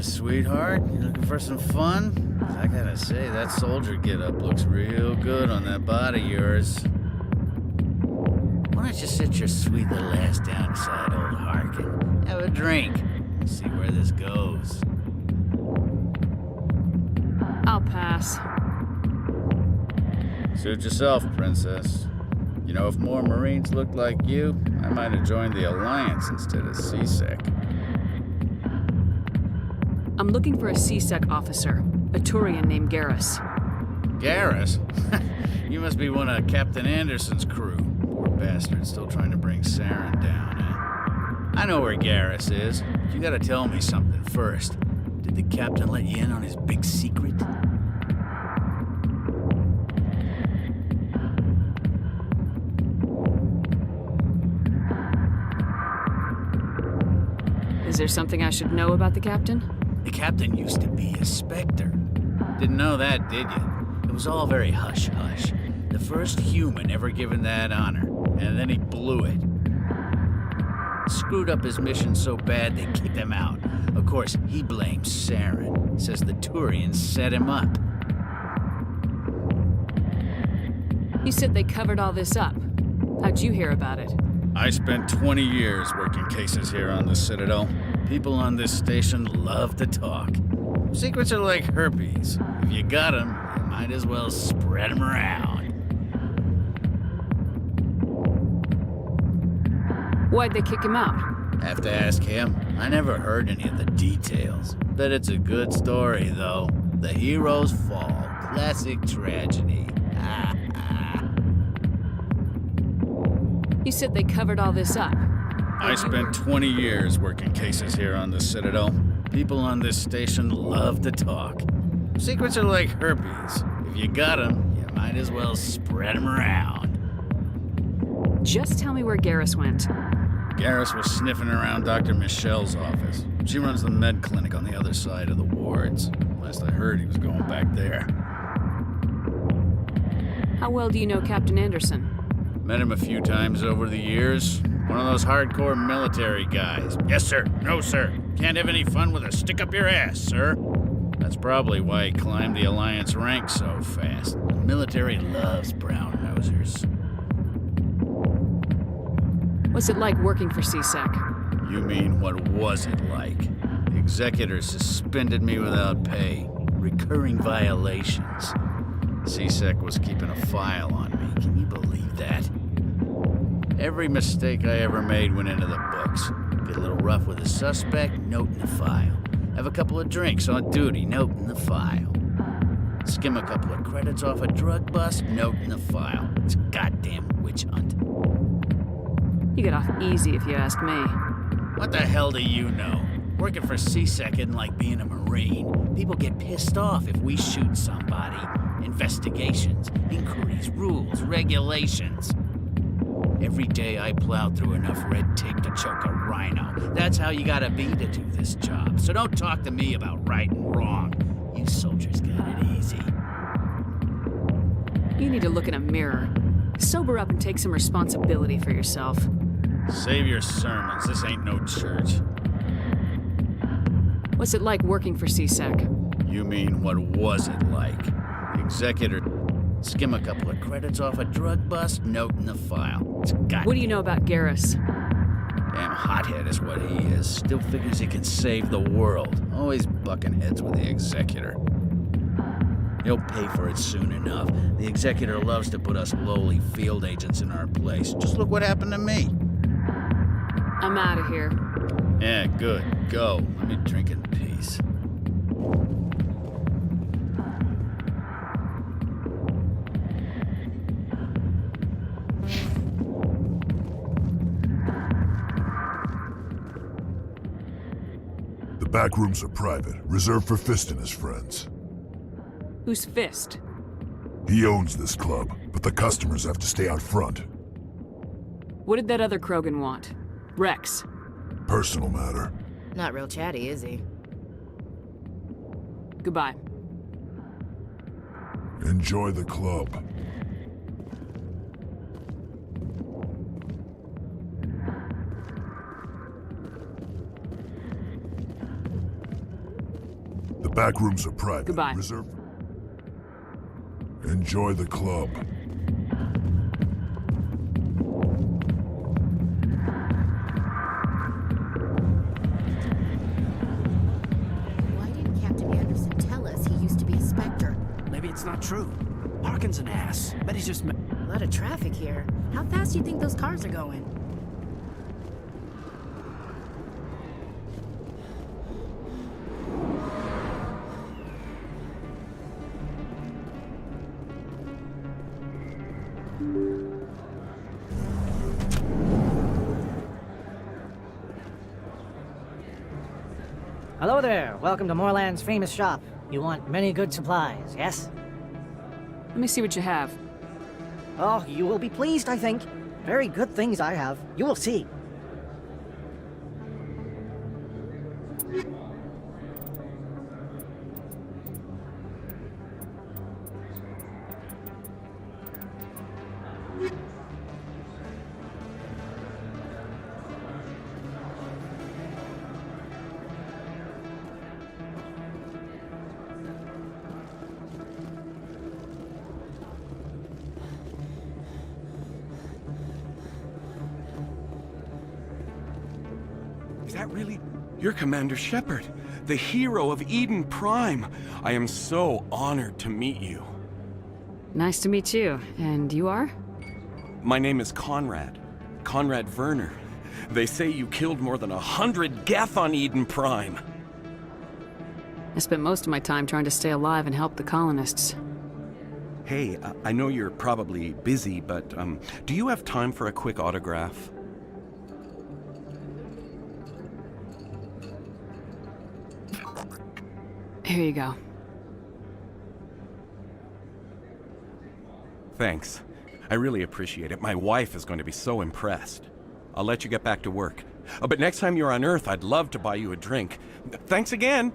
sweetheart? You looking for some fun? 'Cause I gotta say, that soldier get-up looks real good on that body of yours. Why don't you sit your sweet little ass down beside old Harkin? Have a drink. See where this goes. I'll pass. Suit yourself, princess. You know, if more Marines looked like you, I might have joined the Alliance instead of CSEC. I'm looking for a CSEC officer, a Turian named Garrus. Garrus? You must be one of Captain Anderson's crew. Poor bastard, still trying to bring Saren down, eh? I know where Garrus is. You gotta tell me something first. Did the captain let you in on his big secret? Is there something I should know about the captain? The captain used to be a Spectre. Didn't know that, did you? It was all very hush-hush. The first human ever given that honor, and then he blew it. Screwed up his mission so bad they kicked him out. Of course, he blames Saren. Says the Turians set him up. You said they covered all this up. How'd you hear about it? I spent 20 years working cases here on the Citadel. People on this station love to talk. Secrets are like herpes. If you got them, you might as well spread them around. Why'd they kick him out? Have to ask him. I never heard any of the details. Bet it's a good story, though. The heroes fall. Classic tragedy. You said they covered all this up. I spent 20 years working cases here on the Citadel. People on this station love to talk. Secrets are like herpes. If you got them, you might as well spread them around. Just tell me where Garrus went. Garrus was sniffing around Dr. Michelle's office. She runs the med clinic on the other side of the wards. Last I heard, he was going back there. How well do you know Captain Anderson? Met him a few times over the years. One of those hardcore military guys. Yes, sir. No, sir. Can't have any fun with a stick up your ass, sir. That's probably why he climbed the Alliance ranks so fast. The military loves brown nosers. What's it like working for CSEC? You mean, what was it like? The executor suspended me without pay. Recurring violations. CSEC was keeping a file on me. Can you believe that? Every mistake I ever made went into the books. Get a little rough with a suspect, note in the file. Have a couple of drinks on duty, note in the file. Skim a couple of credits off a drug bust, note in the file. It's a goddamn witch hunt. You get off easy if you ask me. What the hell do you know? Working for CSEC isn't like being a Marine. People get pissed off if we shoot somebody. Investigations, inquiries, rules, regulations. Every day I plow through enough red tape to choke a rhino. That's how you gotta be to do this job. So don't talk to me about right and wrong. You soldiers got it easy. You need to look in a mirror. Sober up and take some responsibility for yourself. Save your sermons. This ain't no church. What's it like working for CSEC? You mean, what was it like? The executor skim a couple of credits off a drug bust, note in the file. It's What do you know about Garrus? Damn hothead is what he is. Still figures he can save the world. Always bucking heads with the executor. He'll pay for it soon enough. The executor loves to put us lowly field agents in our place. Just look what happened to me. I'm out of here. Yeah, good. Go. Let me drink in peace. The back rooms are private, reserved for Fist and his friends. Who's Fist? He owns this club, but the customers have to stay out front. What did that other Krogan want? Rex. Personal matter. Not real chatty, is he? Goodbye. Enjoy the club. Back rooms are private. Goodbye. Reserved. Enjoy the club. Why didn't Captain Anderson tell us he used to be a Spectre? Maybe it's not true. Harkin's an ass. Bet he's just... A lot of traffic here. How fast do you think those cars are going? Hello there. Welcome to Moorland's famous shop. You want many good supplies, yes? Let me see what you have. Oh, you will be pleased, I think. Very good things I have. You will see. Is that really? You're Commander Shepard, the hero of Eden Prime. I am so honored to meet you. Nice to meet you. And you are? My name is Conrad. Conrad Werner. They say you killed more than 100 Geth on Eden Prime. I spent most of my time trying to stay alive and help the colonists. Hey, I know you're probably busy, but do you have time for a quick autograph? Here you go. Thanks. I really appreciate it. My wife is going to be so impressed. I'll let you get back to work. But next time you're on Earth, I'd love to buy you a drink. Thanks again!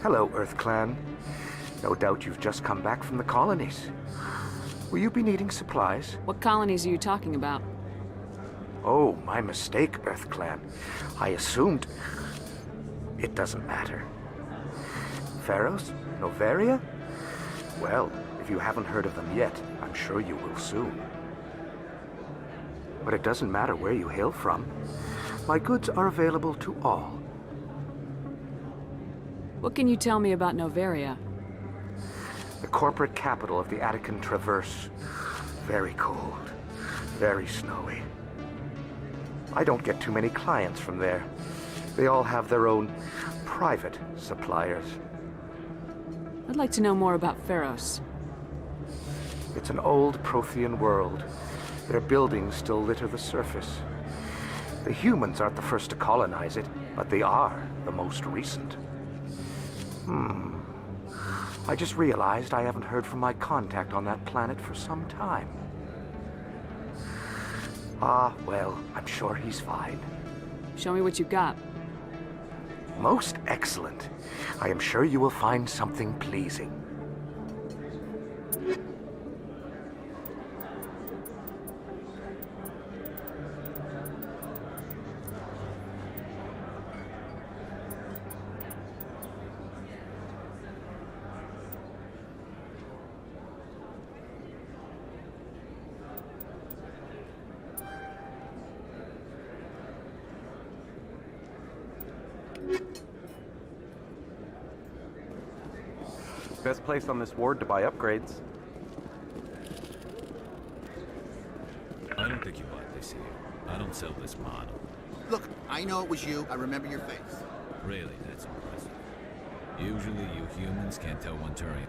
Hello, Earth Clan. No doubt you've just come back from the colonies. Will you be needing supplies? What colonies are you talking about? Oh, my mistake, Earth Clan. I assumed... It doesn't matter. Pharaohs? Noveria? Well, if you haven't heard of them yet, I'm sure you will soon. But it doesn't matter where you hail from. My goods are available to all. What can you tell me about Noveria? The corporate capital of the Attican Traverse. Very cold. Very snowy. I don't get too many clients from there. They all have their own private suppliers. I'd like to know more about Pharos. It's an old Prothean world. Their buildings still litter the surface. The humans aren't the first to colonize it, but they are the most recent. I just realized I haven't heard from my contact on that planet for some time. Ah, well, I'm sure he's fine. Show me what you got. Most excellent. I am sure you will find something pleasing. Best place on this ward to buy upgrades. I don't think you bought this here. I don't sell this model. Look, I know it was you. I remember your face. Really, that's impressive. Usually you humans can't tell one Turian.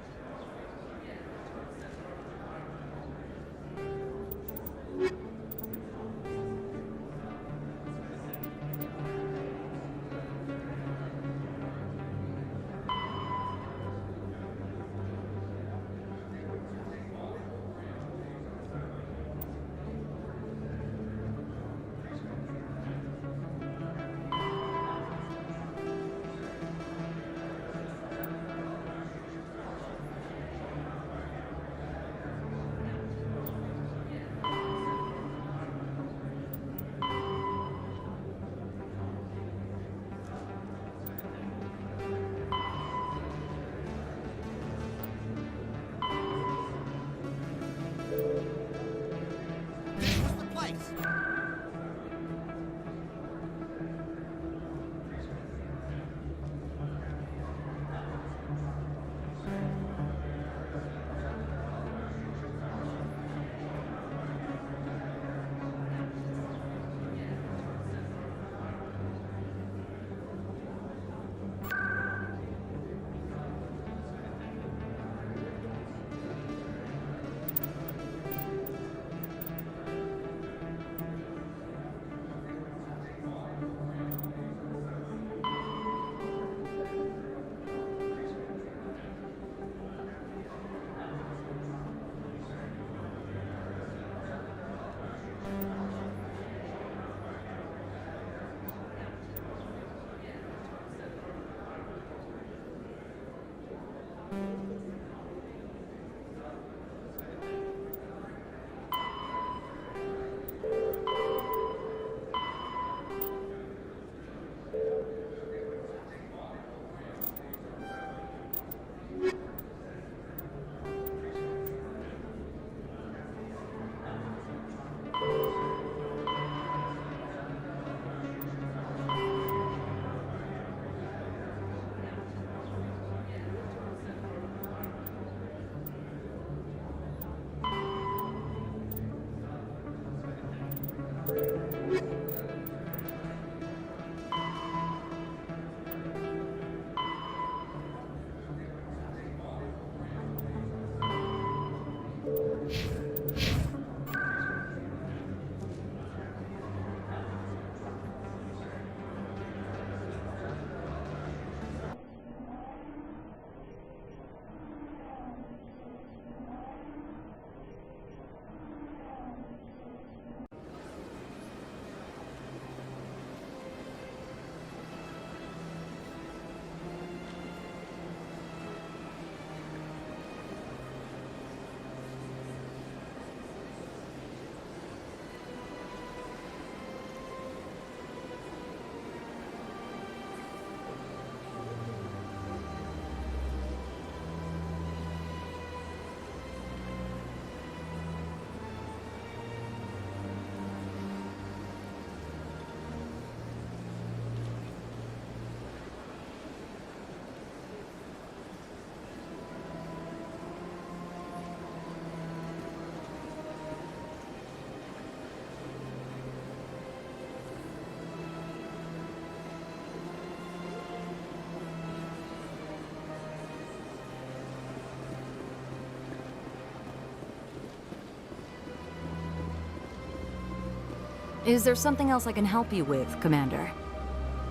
Is there something else I can help you with, Commander?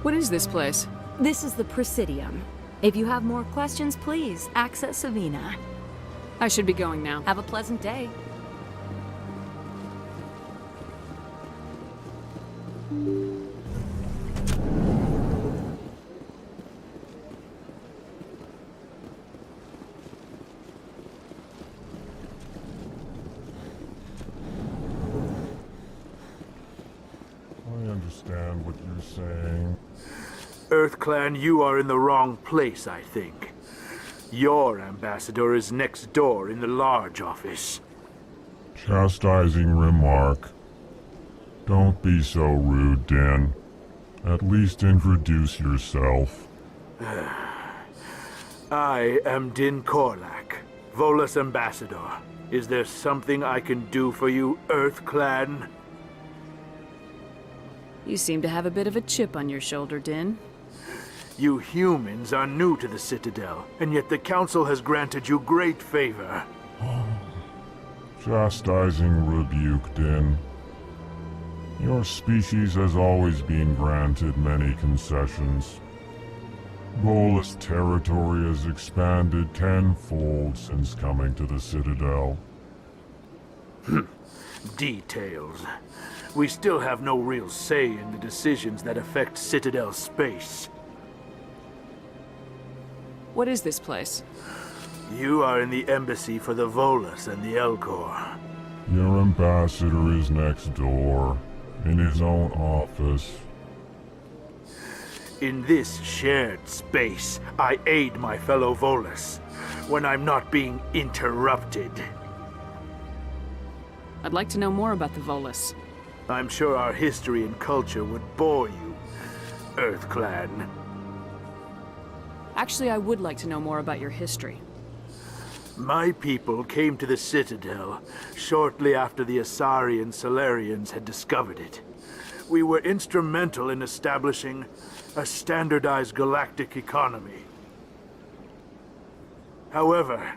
What is this place? This is the Presidium. If you have more questions, please access Savina. I should be going now. Have a pleasant day. I understand what you're saying. EarthClan, you are in the wrong place, I think. Your ambassador is next door in the large office. Chastising remark. Don't be so rude, Din. At least introduce yourself. I am Din Korlak, Volus ambassador. Is there something I can do for you, EarthClan? You seem to have a bit of a chip on your shoulder, Din. You humans are new to the Citadel, and yet the Council has granted you great favor. Chastising rebuke, Din. Your species has always been granted many concessions. Volus territory has expanded tenfold since coming to the Citadel. Details. We still have no real say in the decisions that affect Citadel space. What is this place? You are in the embassy for the Volus and the Elcor. Your ambassador is next door, in his own office. In this shared space, I aid my fellow Volus when I'm not being interrupted. I'd like to know more about the Volus. I'm sure our history and culture would bore you, EarthClan. Actually, I would like to know more about your history. My people came to the Citadel shortly after the Asari and Solarians had discovered it. We were instrumental in establishing a standardized galactic economy. However,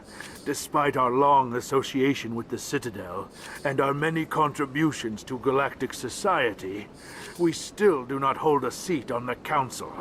despite our long association with the Citadel and our many contributions to galactic society, we still do not hold a seat on the Council.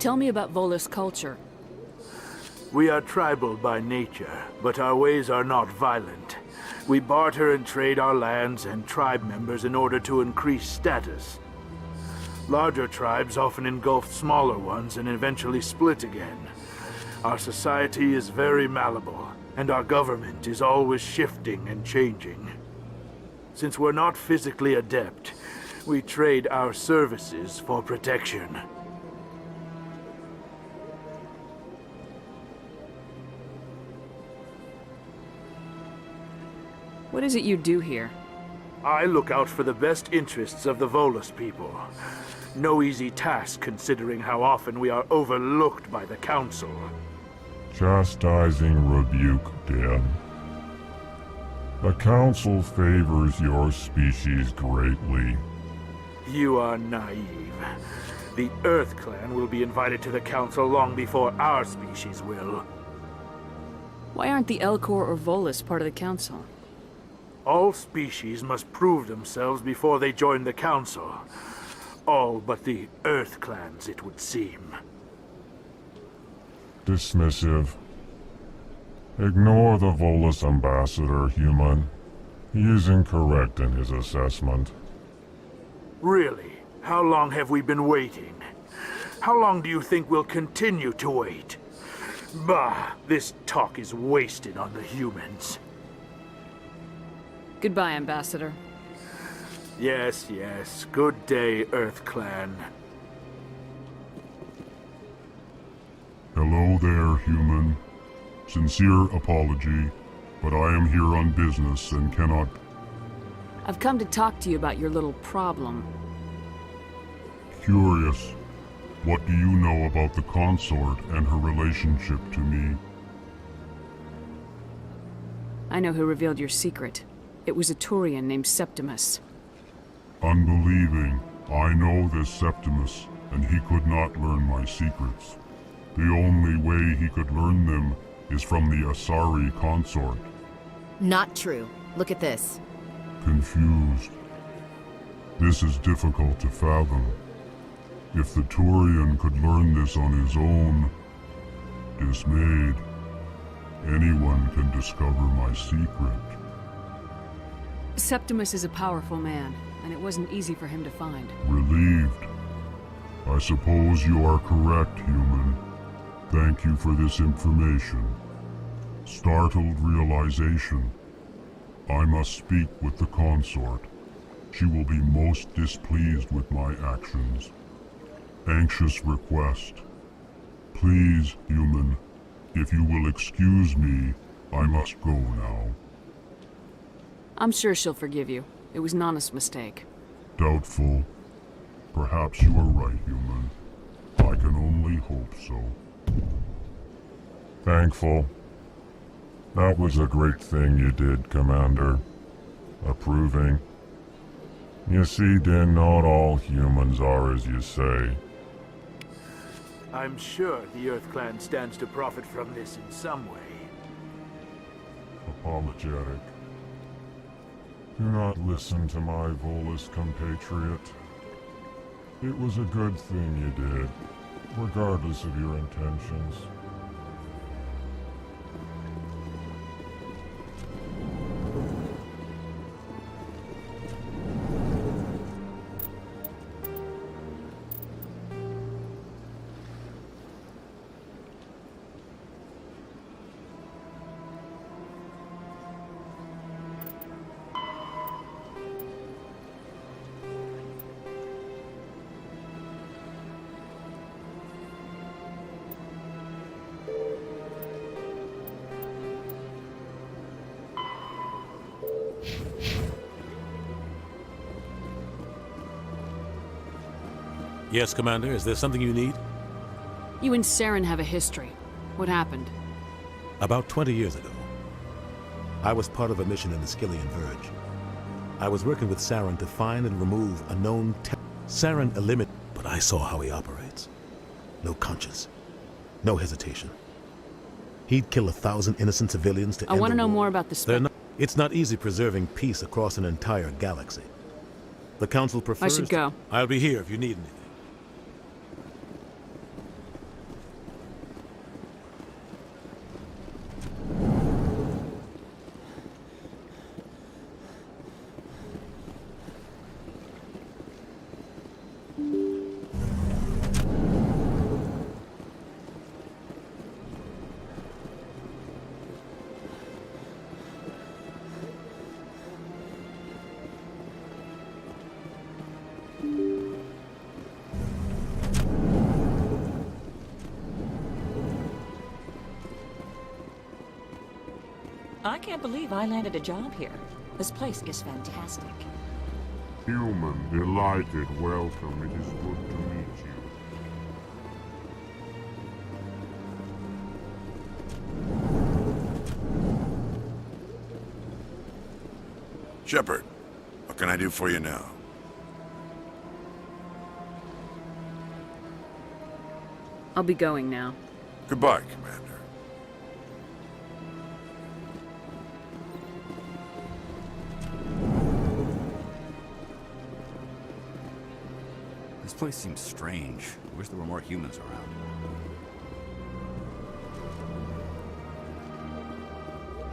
Tell me about Volus culture. We are tribal by nature, but our ways are not violent. We barter and trade our lands and tribe members in order to increase status. Larger tribes often engulf smaller ones and eventually split again. Our society is very malleable, and our government is always shifting and changing. Since we're not physically adept, we trade our services for protection. What is it you do here? I look out for the best interests of the Volus people. No easy task considering how often we are overlooked by the Council. Chastising rebuke, Dan. The Council favors your species greatly. You are naive. The Earth Clan will be invited to the Council long before our species will. Why aren't the Elcor or Volus part of the Council? All species must prove themselves before they join the Council. All but the Earth Clans, it would seem. Dismissive. Ignore the Volus ambassador, human. He is incorrect in his assessment. Really? How long have we been waiting? How long do you think we'll continue to wait? Bah, this talk is wasted on the humans. Goodbye, Ambassador. Yes, yes. Good day, Earth Clan. Hello there, human. Sincere apology, but I am here on business and cannot... I've come to talk to you about your little problem. Curious. What do you know about the consort and her relationship to me? I know who revealed your secret. It was a Turian named Septimus. Unbelieving. I know this Septimus, and he could not learn my secrets. The only way he could learn them is from the Asari consort. Not true. Look at this. Confused. This is difficult to fathom. If the Turian could learn this on his own, dismayed, anyone can discover my secret. Septimus is a powerful man, and it wasn't easy for him to find. Relieved. I suppose you are correct, human. Thank you for this information. Startled realization. I must speak with the consort. She will be most displeased with my actions. Anxious request. Please, human, if you will excuse me, I must go now. I'm sure she'll forgive you. It was Nana's mistake. Doubtful. Perhaps you are right, human. I can only hope so. Thankful. That was a great thing you did, Commander. Approving. You see, Din, not all humans are as you say. I'm sure the Earth Clan stands to profit from this in some way. Apologetic. Do not listen to my Volus compatriot. It was a good thing you did, regardless of your intentions. Yes, Commander. Is there something you need? You and Saren have a history. What happened? About 20 years ago, I was part of a mission in the Skillian Verge. I was working with Saren to find and remove a known Saren eliminated, but I saw how he operates. No conscience. No hesitation. He'd kill 1,000 innocent civilians to I want to know more about the It's not easy preserving peace across an entire galaxy. The Council prefers... I should go. I'll be here if you need anything. I can't believe I landed a job here. This place is fantastic. Human, delighted, welcome. It is good to meet you. Shepard, what can I do for you now? I'll be going now. Goodbye, Commander. This place seems strange. I wish there were more humans around.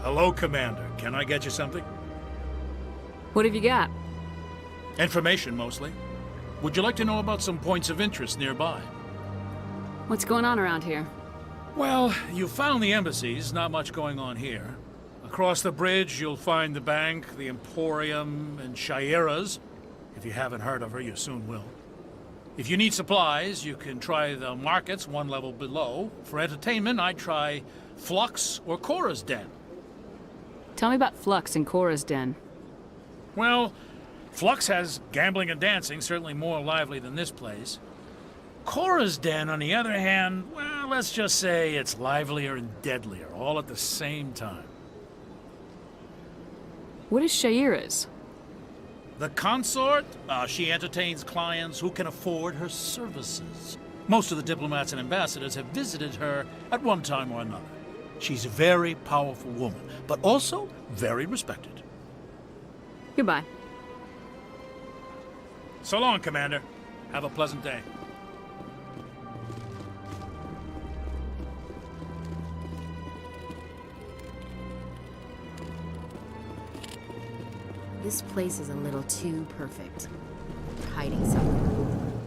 Hello, Commander. Can I get you something? What have you got? Information, mostly. Would you like to know about some points of interest nearby? What's going on around here? Well, you found the embassies, not much going on here. Across the bridge, you'll find the bank, the Emporium, and Shayera's. If you haven't heard of her, you soon will. If you need supplies, you can try the markets one level below. For entertainment, I'd try Flux or Cora's Den. Tell me about Flux and Cora's Den. Well, Flux has gambling and dancing, certainly more lively than this place. Cora's Den, on the other hand, well, let's just say it's livelier and deadlier, all at the same time. What is Shayera's? The consort, she entertains clients who can afford her services. Most of the diplomats and ambassadors have visited her at one time or another. She's a very powerful woman, but also very respected. Goodbye. So long, Commander. Have a pleasant day. This place is a little too perfect. They're hiding something.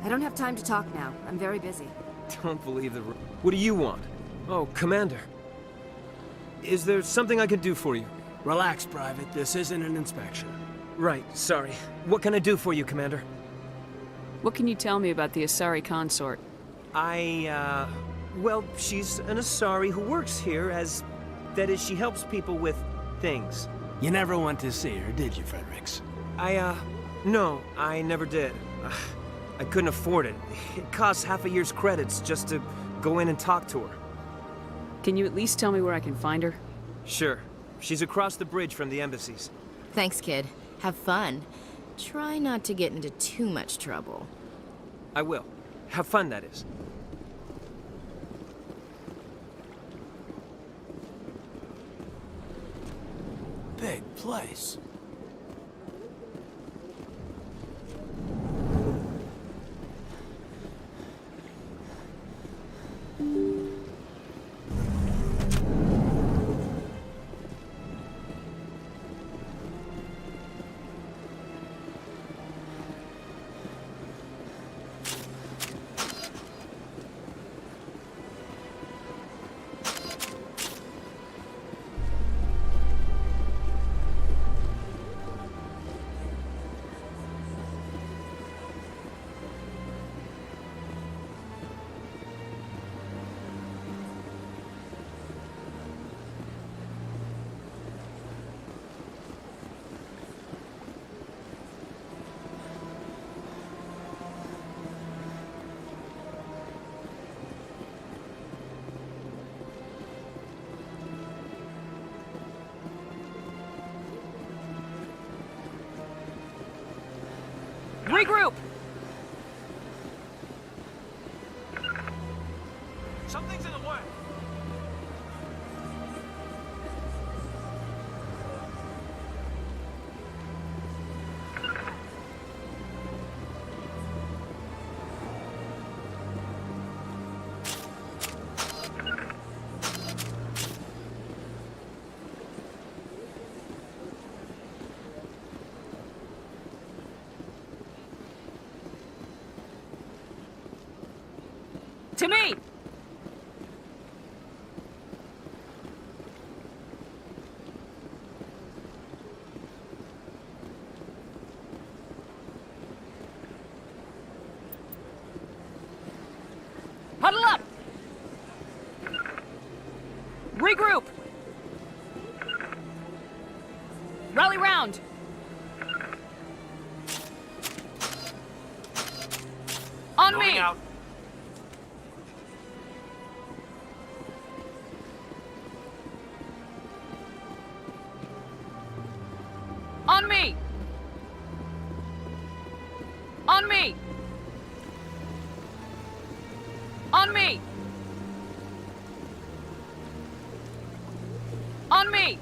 I don't have time to talk now. I'm very busy. Don't believe the... What do you want? Oh, Commander. Is there something I can do for you? Relax, Private. This isn't an inspection. Right, sorry. What can I do for you, Commander? What can you tell me about the Asari consort? Well, she's an Asari who works here as... That is, she helps people with things. You never went to see her, did you, Fredericks? No, I never did. I couldn't afford it. It costs half a year's credits just to go in and talk to her. Can you at least tell me where I can find her? Sure. She's across the bridge from the embassies. Thanks, kid. Have fun. Try not to get into too much trouble. I will. Have fun, that is. Big place. Regroup! Something's in the way. To me! Rally round! On me! Out. On me! On me! On me! On me!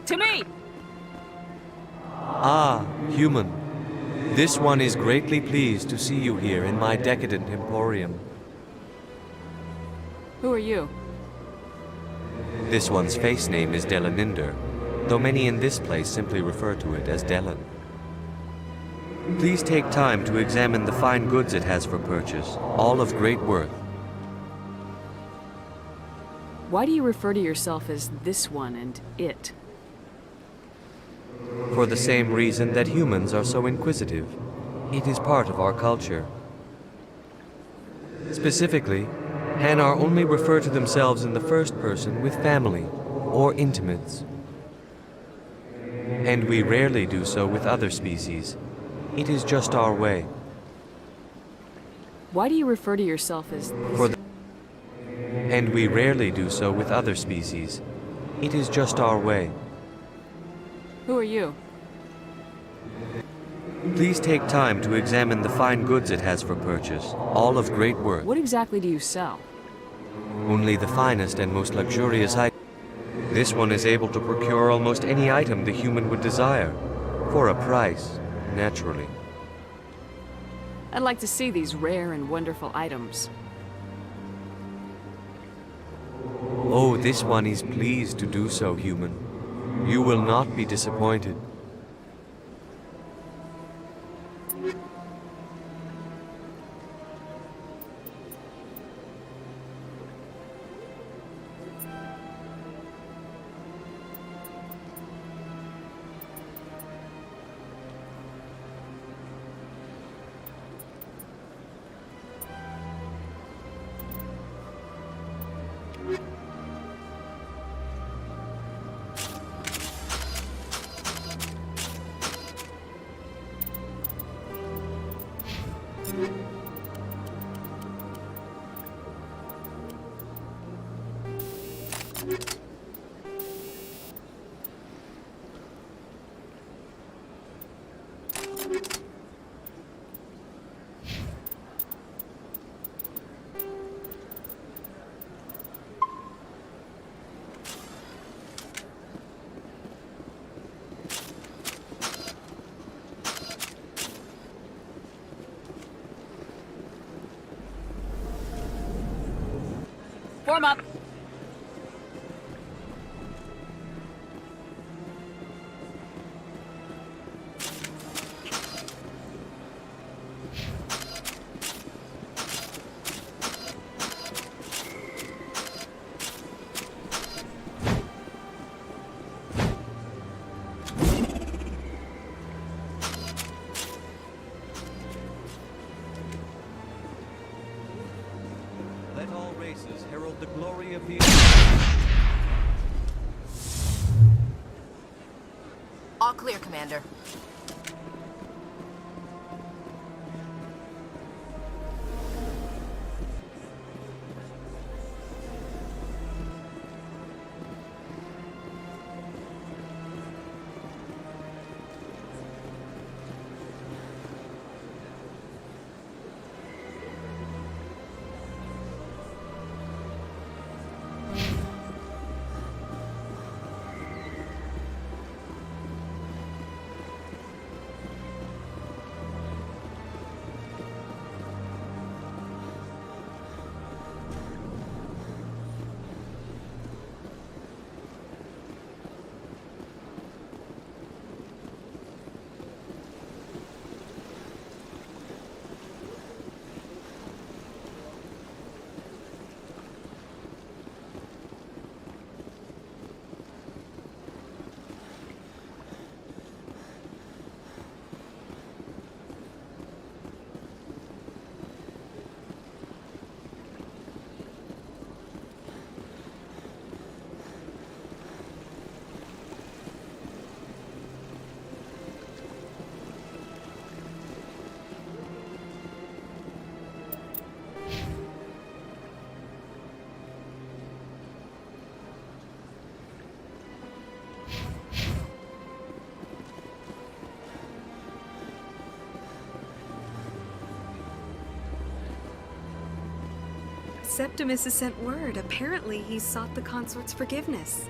To me! Ah, human. This one is greatly pleased to see you here in my decadent emporium. Who are you? This one's face name is Delaninder, though many in this place simply refer to it as Delan. Please take time to examine the fine goods it has for purchase, all of great worth. Why do you refer to yourself as this one and it? For the same reason that humans are so inquisitive. It is part of our culture. Specifically, Hanar only refer to themselves in the first person with family or intimates. And we rarely do so with other species. It is just our way. Why do you refer to yourself as And we rarely do so with other species. It is just our way. Who are you? Please take time to examine the fine goods it has for purchase, all of great worth. What exactly do you sell? Only the finest and most luxurious items. This one is able to procure almost any item the human would desire, for a price, naturally. I'd like to see these rare and wonderful items. Oh, this one is pleased to do so, human. You will not be disappointed. Form up! Let all races herald the glory of the... All clear, Commander. Septimus has sent word. Apparently, he sought the consort's forgiveness.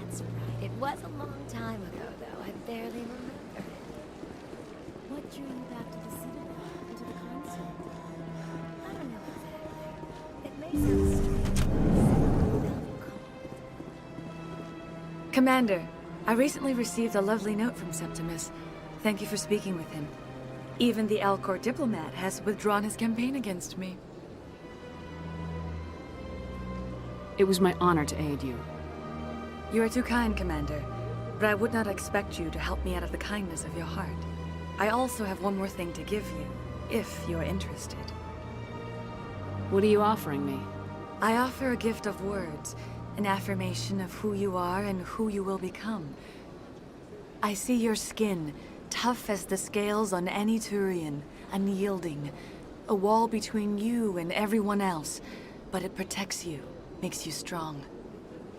That's right. It was a long time ago, though. I barely remember it. What drew you back to the Citadel and to the consort? I don't know exactly. It may sound strange, but Commander, I recently received a lovely note from Septimus. Thank you for speaking with him. Even the Alcor diplomat has withdrawn his campaign against me. It was my honor to aid you. You are too kind, Commander, but I would not expect you to help me out of the kindness of your heart. I also have one more thing to give you, if you're interested. What are you offering me? I offer a gift of words, an affirmation of who you are and who you will become. I see your skin, tough as the scales on any Turian, unyielding, a wall between you and everyone else, but it protects you, makes you strong.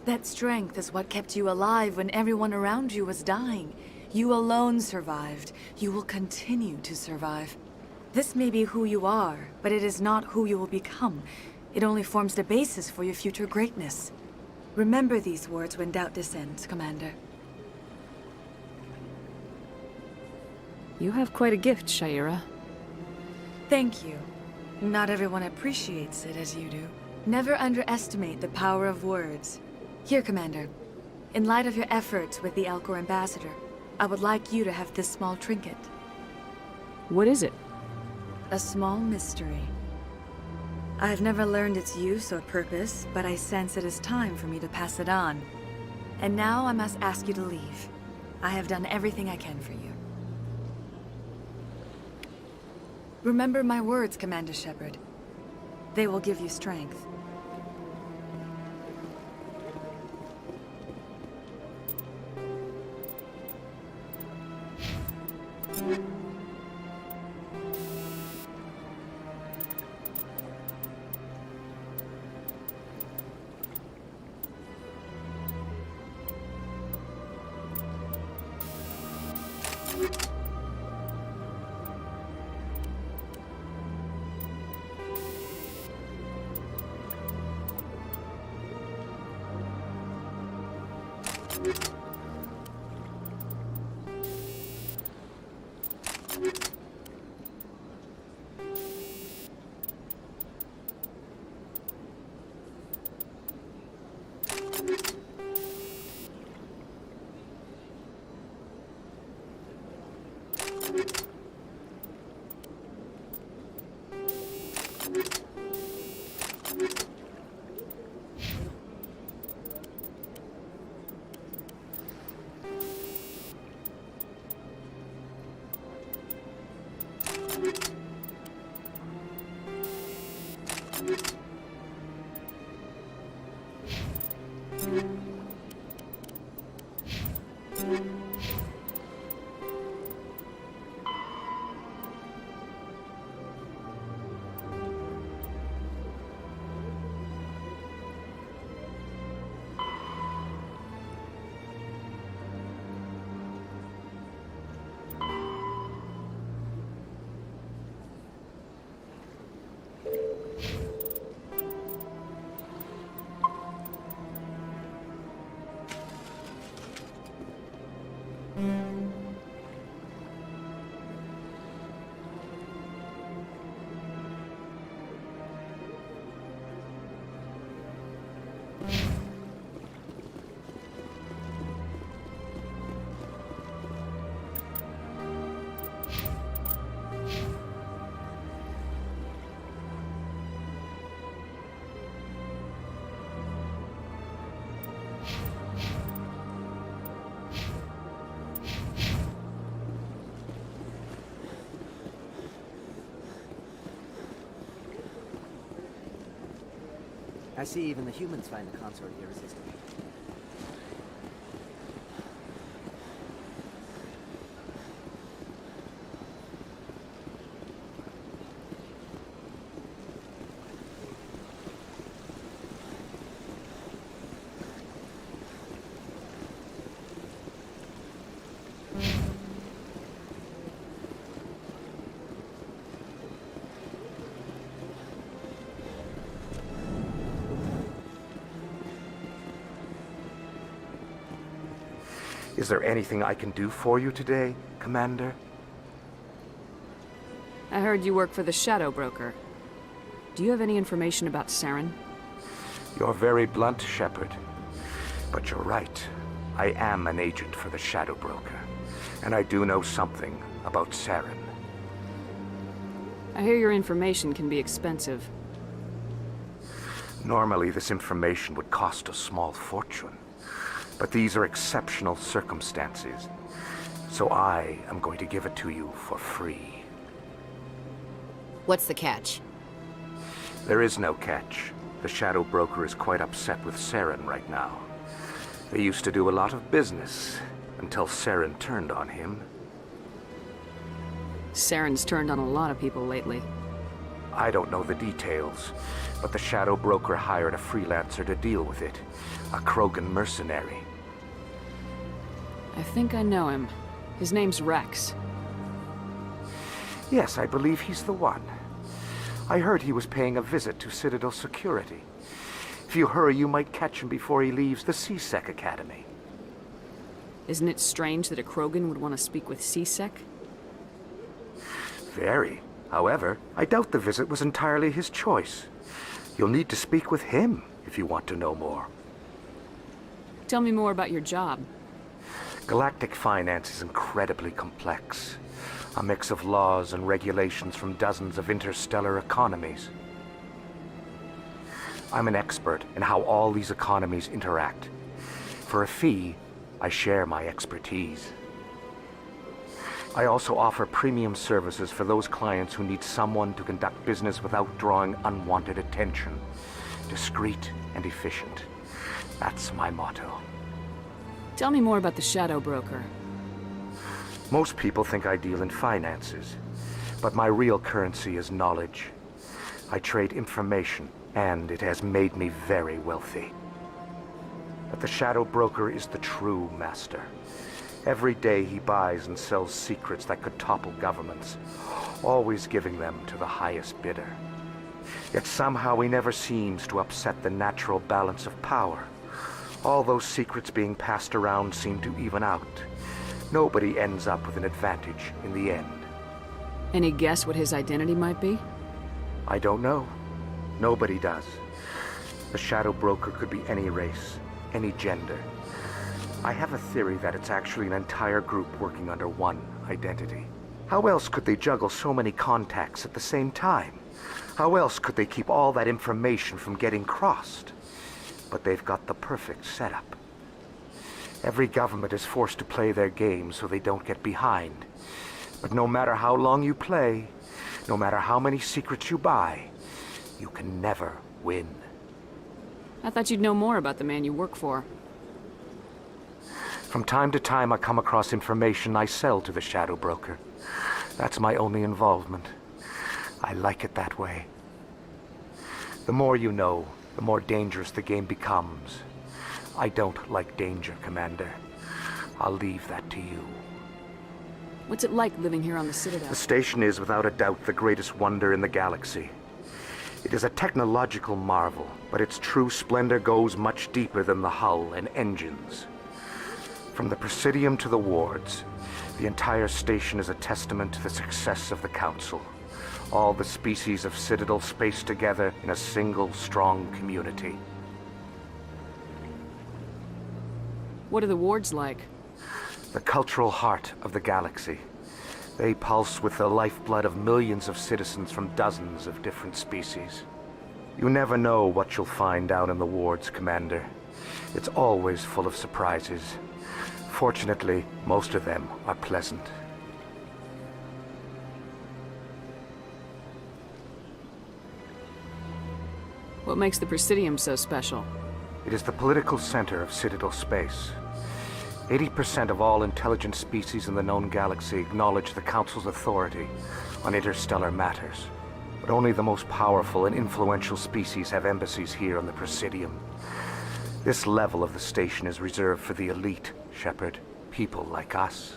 That strength is what kept you alive when everyone around you was dying. You alone survived. You will continue to survive. This may be who you are, but it is not who you will become. It only forms the basis for your future greatness. Remember these words when doubt descends, Commander. You have quite a gift, Sha'ira. Thank you. Not everyone appreciates it as you do. Never underestimate the power of words. Here, Commander. In light of your efforts with the Alcor ambassador, I would like you to have this small trinket. What is it? A small mystery. I've never learned its use or purpose, but I sense it is time for me to pass it on. And now I must ask you to leave. I have done everything I can for you. Remember my words, Commander Shepard. They will give you strength. I see even the humans find the consort irresistible. Is there anything I can do for you today, Commander? I heard you work for the Shadow Broker. Do you have any information about Saren? You're very blunt, Shepard. But you're right. I am an agent for the Shadow Broker. And I do know something about Saren. I hear your information can be expensive. Normally, this information would cost a small fortune. But these are exceptional circumstances. So I am going to give it to you for free. What's the catch? There is no catch. The Shadow Broker is quite upset with Saren right now. They used to do a lot of business, until Saren turned on him. Saren's turned on a lot of people lately. I don't know the details, but the Shadow Broker hired a freelancer to deal with it. A Krogan mercenary. I think I know him. His name's Rex. Yes, I believe he's the one. I heard he was paying a visit to Citadel Security. If you hurry, you might catch him before he leaves the C-Sec Academy. Isn't it strange that a Krogan would want to speak with C-Sec? Very. However, I doubt the visit was entirely his choice. You'll need to speak with him if you want to know more. Tell me more about your job. Galactic finance is incredibly complex. A mix of laws and regulations from dozens of interstellar economies. I'm an expert in how all these economies interact. For a fee, I share my expertise. I also offer premium services for those clients who need someone to conduct business without drawing unwanted attention. Discreet and efficient. That's my motto. Tell me more about the Shadow Broker. Most people think I deal in finances, but my real currency is knowledge. I trade information, and it has made me very wealthy. But the Shadow Broker is the true master. Every day he buys and sells secrets that could topple governments, always giving them to the highest bidder. Yet somehow he never seems to upset the natural balance of power. All those secrets being passed around seem to even out. Nobody ends up with an advantage in the end. Any guess what his identity might be? I don't know. Nobody does. The Shadow Broker could be any race, any gender. I have a theory that it's actually an entire group working under one identity. How else could they juggle so many contacts at the same time? How else could they keep all that information from getting crossed? But they've got the perfect setup. Every government is forced to play their game so they don't get behind. But no matter how long you play, no matter how many secrets you buy, you can never win. I thought you'd know more about the man you work for. From time to time, I come across information I sell to the Shadow Broker. That's my only involvement. I like it that way. The more you know, the more dangerous the game becomes. I don't like danger, Commander. I'll leave that to you. What's it like living here on the Citadel? The station is, without a doubt, the greatest wonder in the galaxy. It is a technological marvel, but its true splendor goes much deeper than the hull and engines. From the Presidium to the wards, the entire station is a testament to the success of the Council. All the species of Citadel spaced together in a single, strong community. What are the wards like? The cultural heart of the galaxy. They pulse with the lifeblood of millions of citizens from dozens of different species. You never know what you'll find down in the wards, Commander. It's always full of surprises. Fortunately, most of them are pleasant. What makes the Presidium so special? It is the political center of Citadel space. 80% of all intelligent species in the known galaxy acknowledge the Council's authority on interstellar matters. But only the most powerful and influential species have embassies here on the Presidium. This level of the station is reserved for the elite, Shepard. People like us.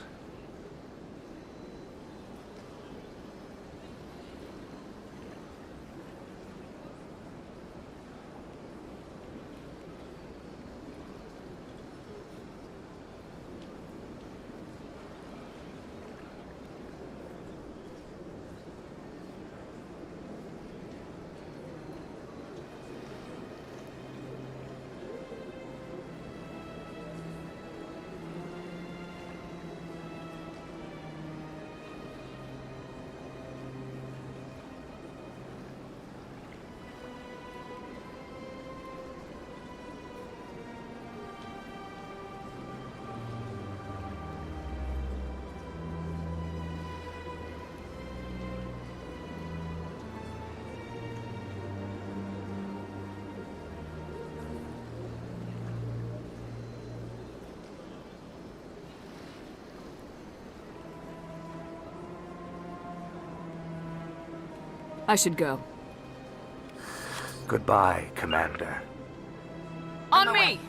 I should go. Goodbye, Commander. On me!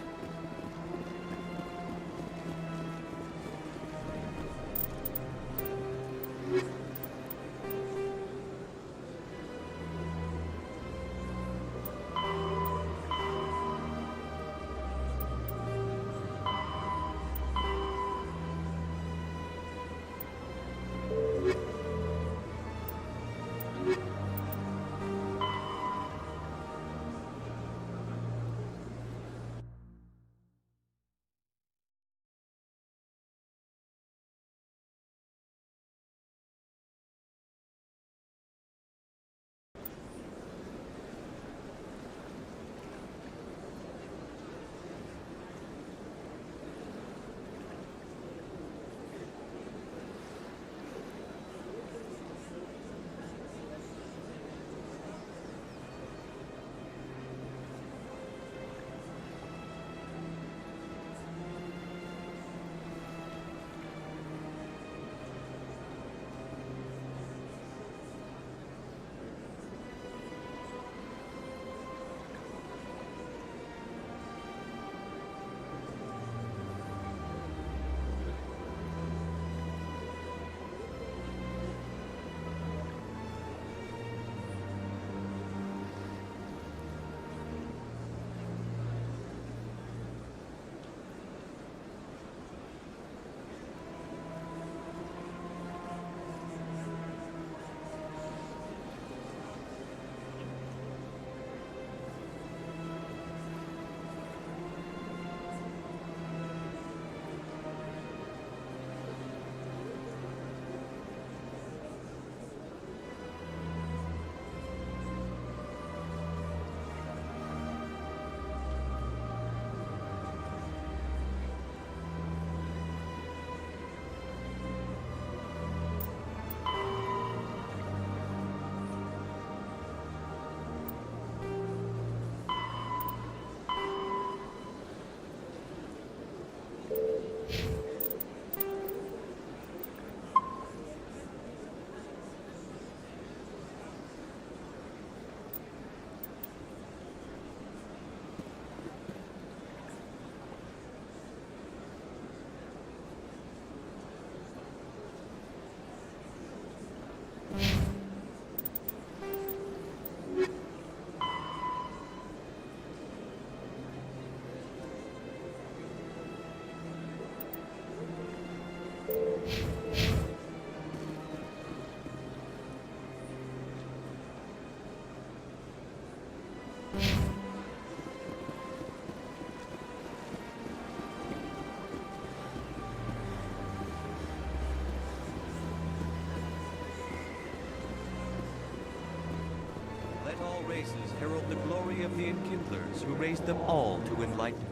Let all races herald the glory of the Enkindlers who raised them all to enlightenment.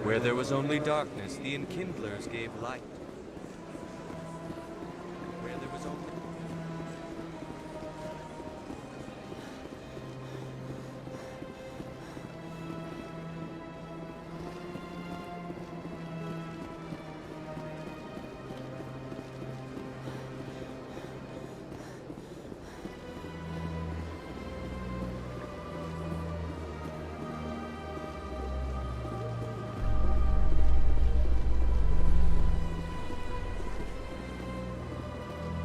Where there was only darkness, the Enkindlers gave light. Where there was only...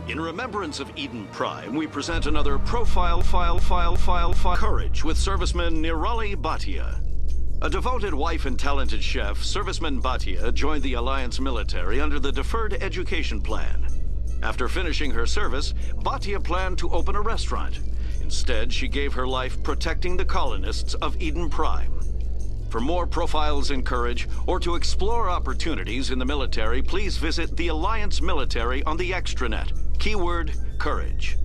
In remembrance of Eden Prime, we present another profile Courage with serviceman Nirali Bhatia. A devoted wife and talented chef, serviceman Bhatia joined the Alliance military under the Deferred Education Plan. After finishing her service, Bhatia planned to open a restaurant. Instead, she gave her life protecting the colonists of Eden Prime. For more profiles in Courage, or to explore opportunities in the military, please visit the Alliance Military on the extranet. Keyword, Courage.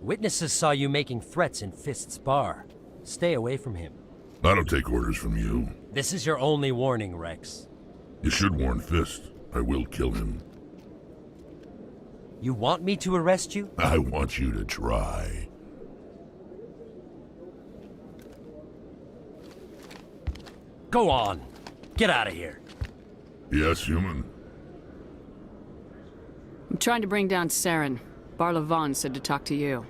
Witnesses saw you making threats in Fist's bar. Stay away from him. I don't take orders from you. This is your only warning, Rex. You should warn Fist. I will kill him. You want me to arrest you? I want you to try. Go on. Get out of here. Yes, human. I'm trying to bring down Saren. Barlavon said to talk to you.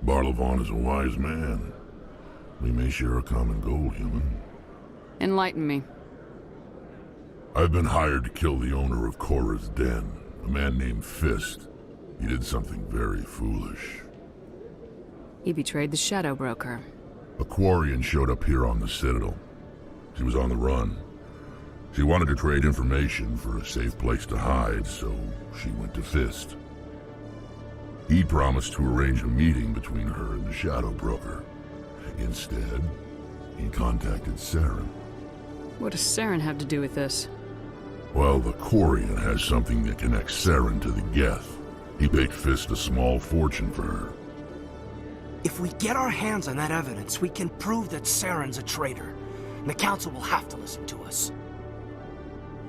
Barlavon is a wise man. We may share a common goal, human. Enlighten me. I've been hired to kill the owner of Cora's Den, a man named Fist. He did something very foolish. He betrayed the Shadow Broker. A Quarian showed up here on the Citadel. She was on the run. She wanted to trade information for a safe place to hide, so she went to Fist. He promised to arrange a meeting between her and the Shadow Broker. Instead, he contacted Saren. What does Saren have to do with this? Well, the Quarian has something that connects Saren to the Geth. He paid Fist a small fortune for her. If we get our hands on that evidence, we can prove that Saren's a traitor. And the Council will have to listen to us.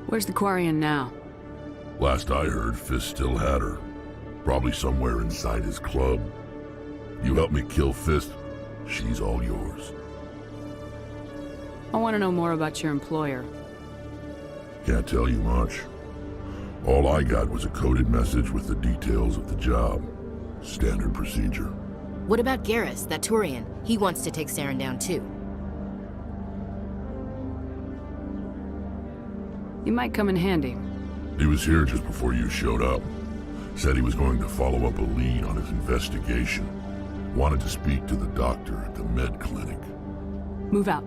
Where's the Quarian now? Last I heard, Fist still had her. Probably somewhere inside his club. You help me kill Fist, she's all yours. I want to know more about your employer. Can't tell you much. All I got was a coded message with the details of the job. Standard procedure. What about Garrus, that Turian? He wants to take Saren down too. You might come in handy. He was here just before you showed up. Said he was going to follow up a lead on his investigation. Wanted to speak to the doctor at the med clinic. Move out.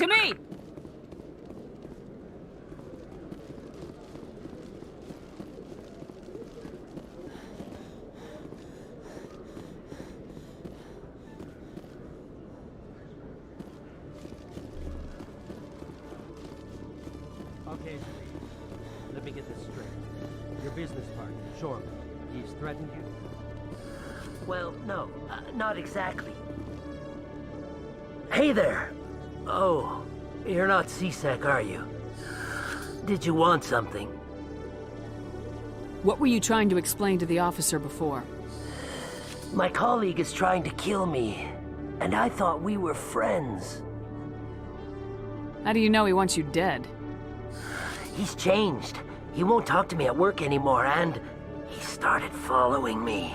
To me! Okay, let me get this straight. Your business partner, Shorman, he's threatened you? Well, no, not exactly. Hey there! Oh, you're not CSEC, are you? Did you want something? What were you trying to explain to the officer before? My colleague is trying to kill me, and I thought we were friends. How do you know he wants you dead? He's changed. He won't talk to me at work anymore, and he started following me.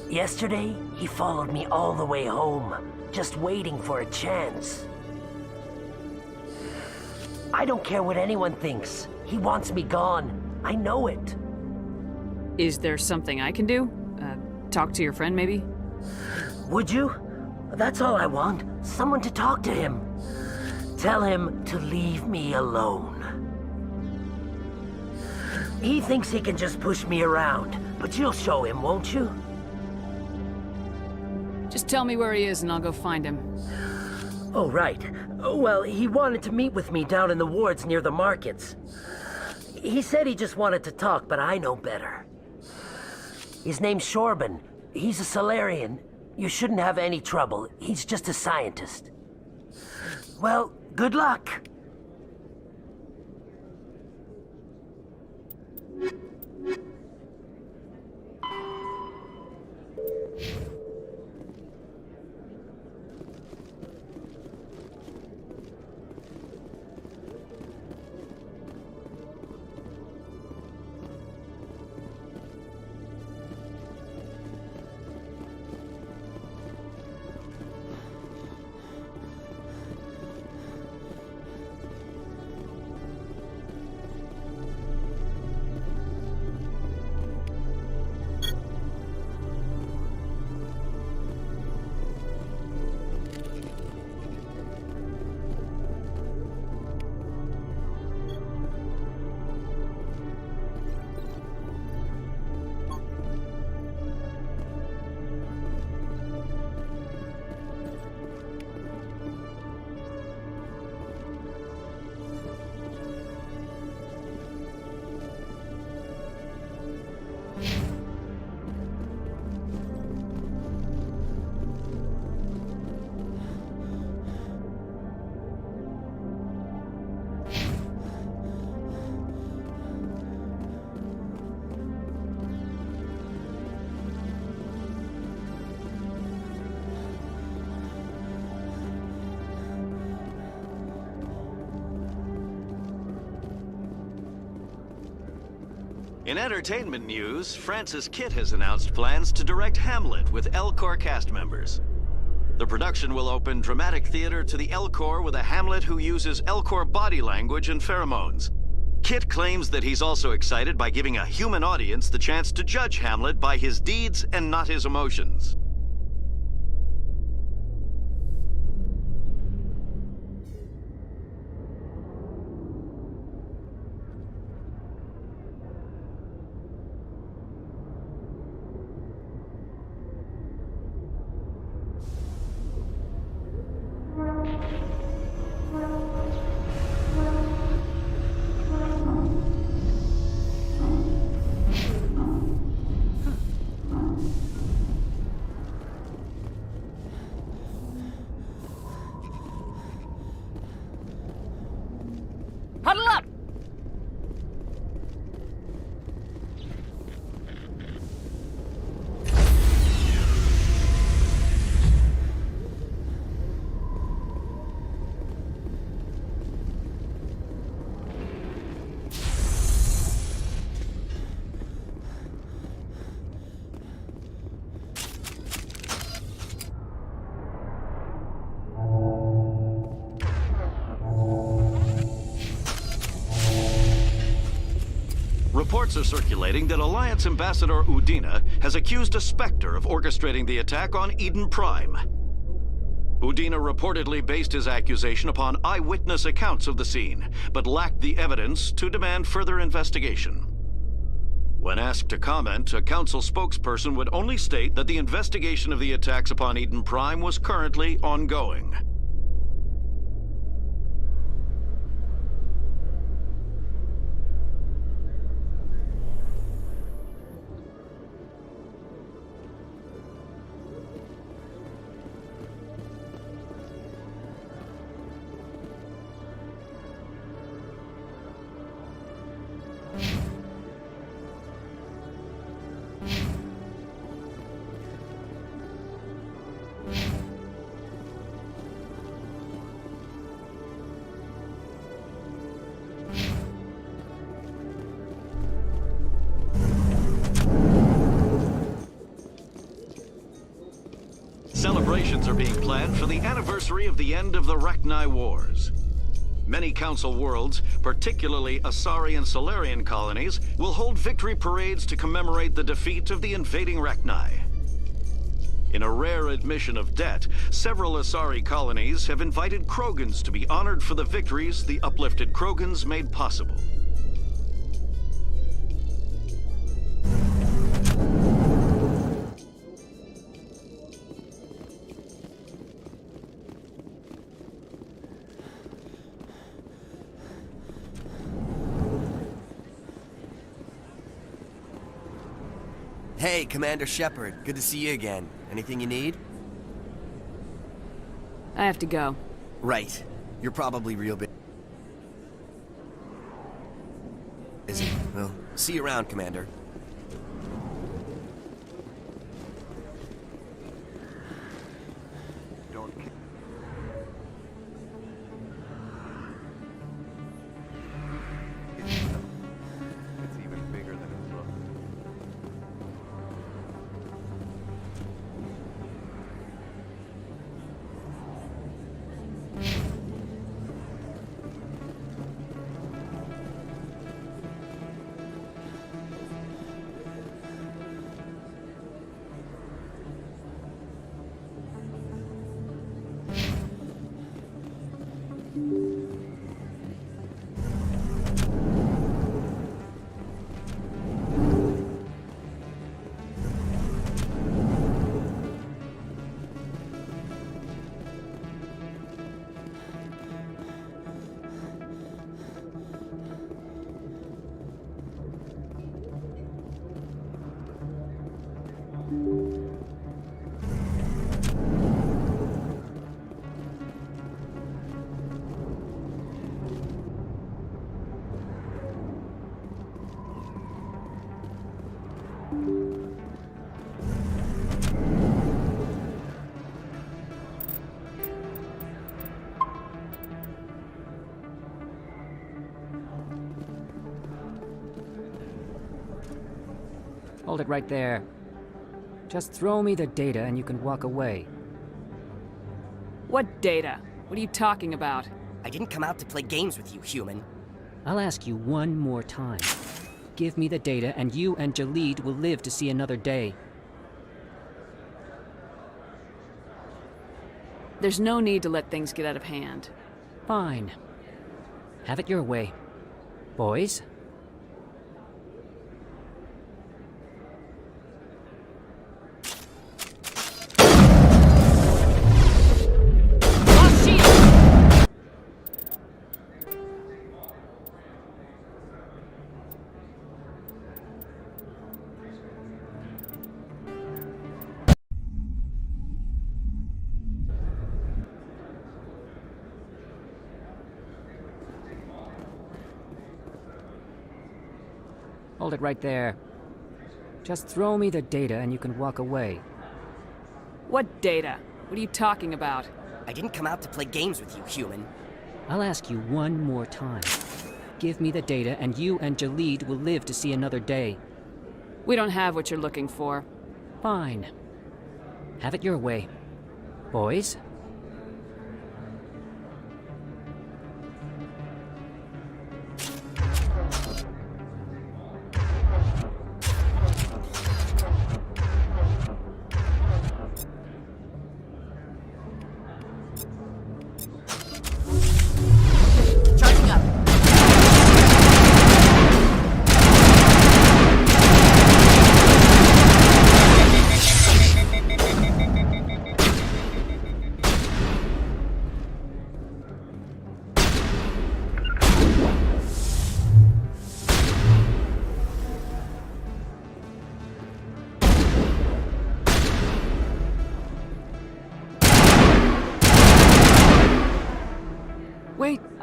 Yesterday, he followed me all the way home, just waiting for a chance. I don't care what anyone thinks. He wants me gone. I know it. Is there something I can do? Talk to your friend, maybe? Would you? That's all I want. Someone to talk to him. Tell him to leave me alone. He thinks he can just push me around, but you'll show him, won't you? Just tell me where he is and I'll go find him. Oh, right. Well, he wanted to meet with me down in the wards near the markets. He said he just wanted to talk, but I know better. His name's Shorban. He's a Salarian. You shouldn't have any trouble. He's just a scientist. Well, good luck. In entertainment news, Francis Kitt has announced plans to direct Hamlet with Elcor cast members. The production will open dramatic theater to the Elcor with a Hamlet who uses Elcor body language and pheromones. Kitt claims that he's also excited by giving a human audience the chance to judge Hamlet by his deeds and not his emotions. Huddle up! Reports are circulating that Alliance Ambassador Udina has accused a Spectre of orchestrating the attack on Eden Prime. Udina reportedly based his accusation upon eyewitness accounts of the scene, but lacked the evidence to demand further investigation. When asked to comment, a council spokesperson would only state that the investigation of the attacks upon Eden Prime was currently ongoing. Celebrations are being planned for the anniversary of the end of the Rachni Wars. Many Council worlds, particularly Asari and Solarian colonies, will hold victory parades to commemorate the defeat of the invading Rachni. In a rare admission of debt, several Asari colonies have invited Krogans to be honored for the victories the uplifted Krogans made possible. Hey, Commander Shepard. Good to see you again. Anything you need? I have to go. Right. You're probably real busy. Well, see you around, Commander. It's even bigger than it looks. Hold it right there. Just throw me the data and you can walk away. What data? What are you talking about? I didn't come out to play games with you, human. I'll ask you one more time. Give me the data and you and Jalid will live to see another day. There's no need to let things get out of hand. Fine. Have it your way. Boys? Hold it right there. Just throw me the data and you can walk away. What data? What are you talking about? I didn't come out to play games with you, human. I'll ask you one more time. Give me the data and you and Jalid will live to see another day. We don't have what you're looking for. Fine. Have it your way. Boys?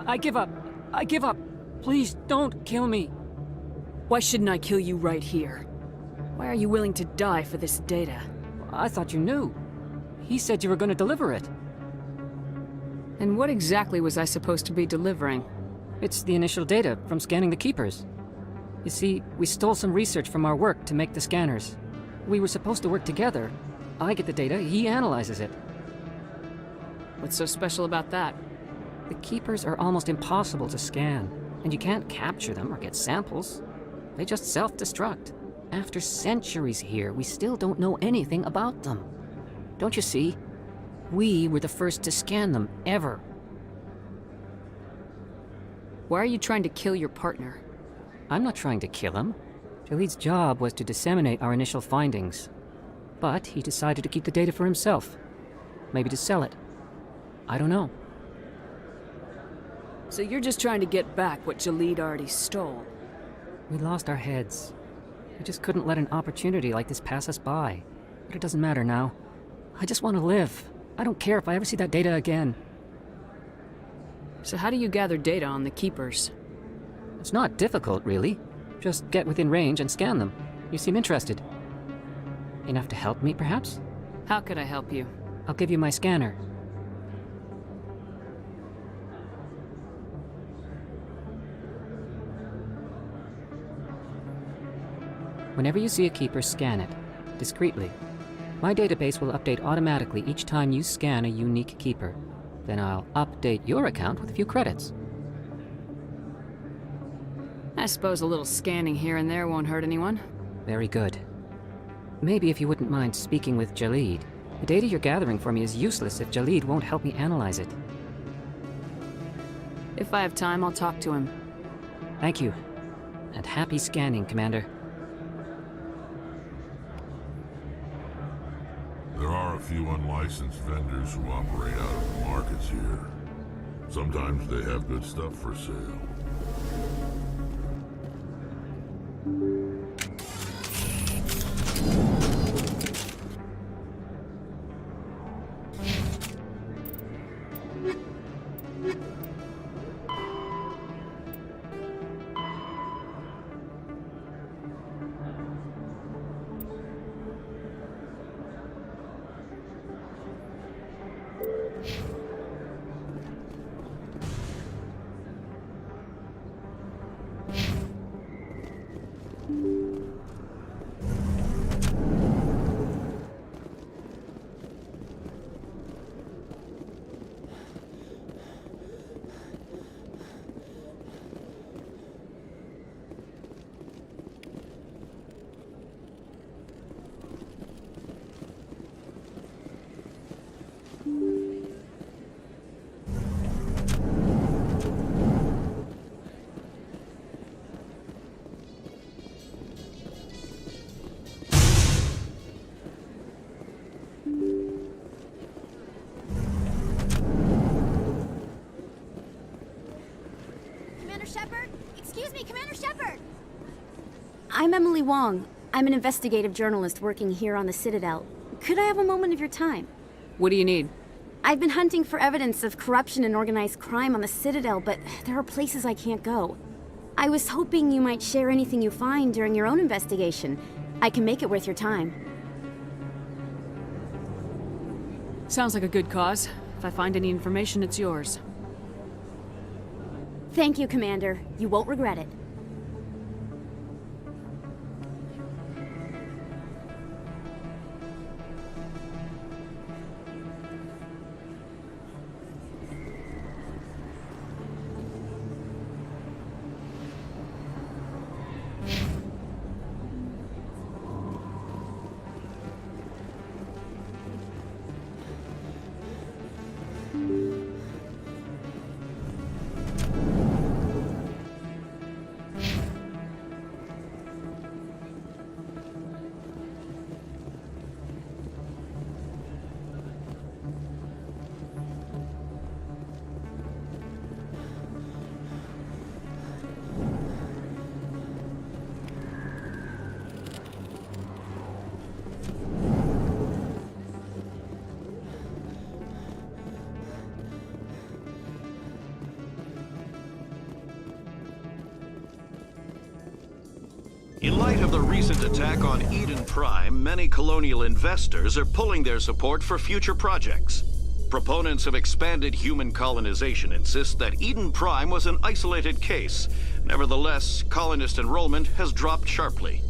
I give up. I give up. Please, don't kill me. Why shouldn't I kill you right here? Why are you willing to die for this data? I thought you knew. He said you were going to deliver it. And what exactly was I supposed to be delivering? It's the initial data from scanning the Keepers. You see, we stole some research from our work to make the scanners. We were supposed to work together. I get the data, he analyzes it. What's so special about that? The Keepers are almost impossible to scan, and you can't capture them or get samples. They just self-destruct. After centuries here, we still don't know anything about them. Don't you see? We were the first to scan them, ever. Why are you trying to kill your partner? I'm not trying to kill him. Jaleed's job was to disseminate our initial findings. But he decided to keep the data for himself. Maybe to sell it. I don't know. So you're just trying to get back what Jaleed already stole? We lost our heads. We just couldn't let an opportunity like this pass us by. But it doesn't matter now. I just want to live. I don't care if I ever see that data again. So how do you gather data on the Keepers? It's not difficult, really. Just get within range and scan them. You seem interested. Enough to help me, perhaps? How could I help you? I'll give you my scanner. Whenever you see a Keeper, scan it. Discreetly. My database will update automatically each time you scan a unique Keeper. Then I'll update your account with a few credits. I suppose a little scanning here and there won't hurt anyone. Very good. Maybe if you wouldn't mind speaking with Jaleed. The data you're gathering for me is useless if Jaleed won't help me analyze it. If I have time, I'll talk to him. Thank you. And happy scanning, Commander. There are a few unlicensed vendors who operate out of the markets here. Sometimes they have good stuff for sale. I'm Emily Wong. I'm an investigative journalist working here on the Citadel. Could I have a moment of your time? What do you need? I've been hunting for evidence of corruption and organized crime on the Citadel, but there are places I can't go. I was hoping you might share anything you find during your own investigation. I can make it worth your time. Sounds like a good cause. If I find any information, it's yours. Thank you, Commander. You won't regret it. light of the recent attack on Eden Prime, many colonial investors are pulling their support for future projects. Proponents of expanded human colonization insist that Eden Prime was an isolated case. Nevertheless, colonist enrollment has dropped sharply.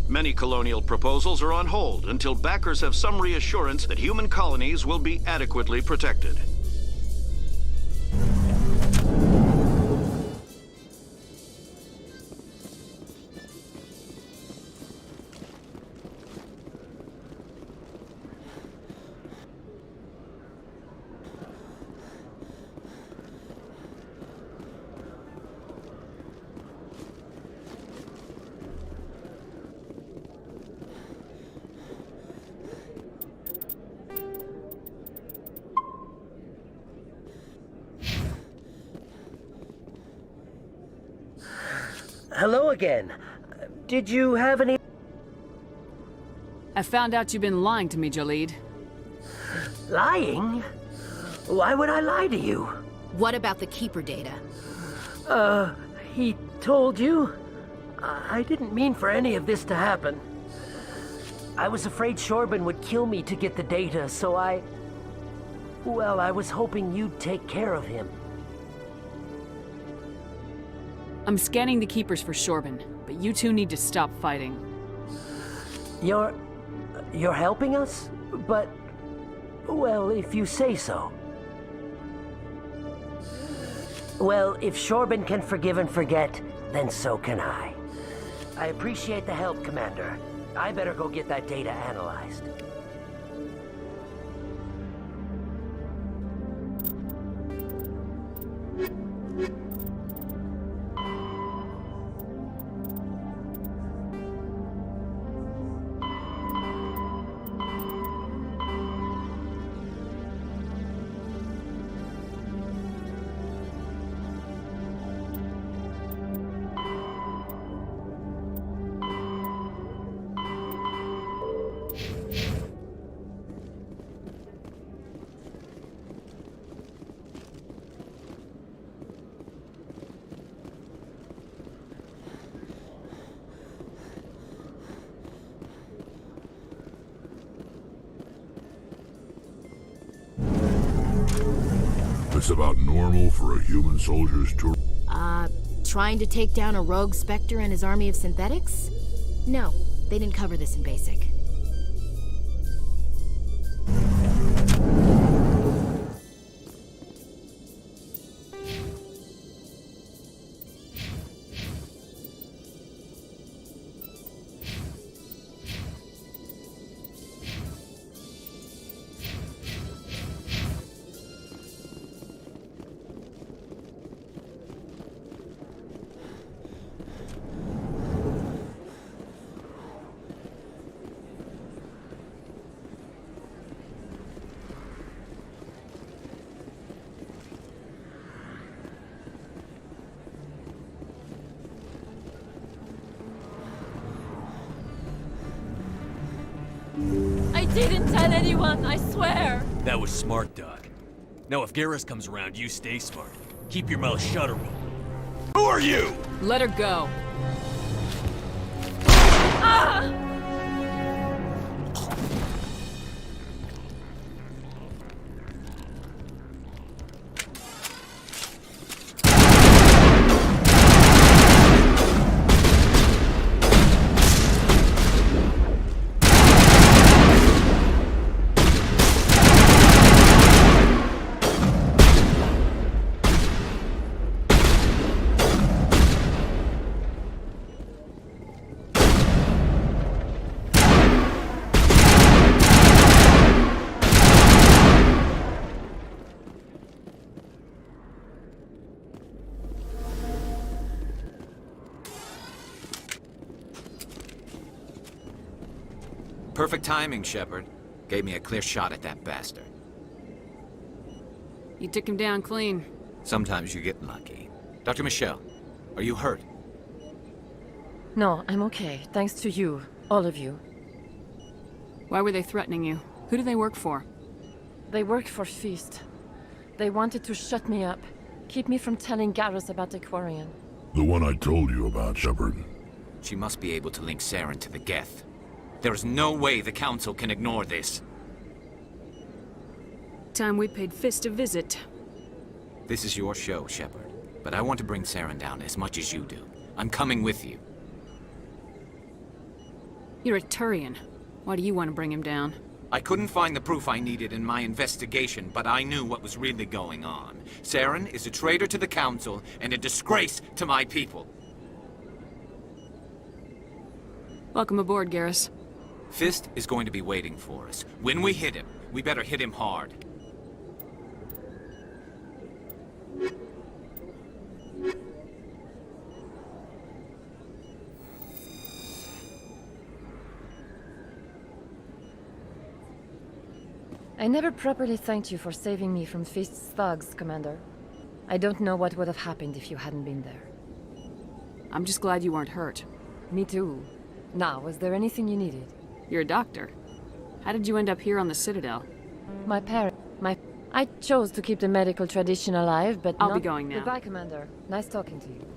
Many colonial proposals are on hold until backers have some reassurance that human colonies will be adequately protected. Hello again. Did you have any... I found out you've been lying to me, Jalid. Lying? Why would I lie to you? What about the Keeper data? He told you? I didn't mean for any of this to happen. I was afraid Shorben would kill me to get the data, so well, I was hoping you'd take care of him. I'm scanning the Keepers for Shorben, but you two need to stop fighting. You're helping us? But, well, if you say so. Well, if Shorben can forgive and forget, then so can I. I appreciate the help, Commander. I better go get that data analyzed. It's about normal for a human soldier's tour. Trying to take down a rogue Spectre and his army of synthetics? No, they didn't cover this in basic. I didn't tell anyone, I swear! That was smart, Doc. Now if Garrus comes around, you stay smart. Keep your mouth shut or we'll... Who are you? Let her go. Ah! Perfect timing, Shepard. Gave me a clear shot at that bastard. You took him down clean. Sometimes you get lucky. Dr. Michelle, are you hurt? No, I'm okay. Thanks to you. All of you. Why were they threatening you? Who do they work for? They work for Feast. They wanted to shut me up. Keep me from telling Garrus about the Quarian. The one I told you about, Shepard. She must be able to link Saren to the Geth. There is no way the Council can ignore this. Time we paid Fist a visit. This is your show, Shepard. But I want to bring Saren down as much as you do. I'm coming with you. You're a Turian. Why do you want to bring him down? I couldn't find the proof I needed in my investigation, but I knew what was really going on. Saren is a traitor to the Council and a disgrace to my people. Welcome aboard, Garrus. Fist is going to be waiting for us. When we hit him, we better hit him hard. I never properly thanked you for saving me from Fist's thugs, Commander. I don't know what would have happened if you hadn't been there. I'm just glad you weren't hurt. Me too. Now, was there anything you needed? You're a doctor. How did you end up here on the Citadel? I chose to keep the medical tradition alive, but I'll be going now. Goodbye, Commander. Nice talking to you.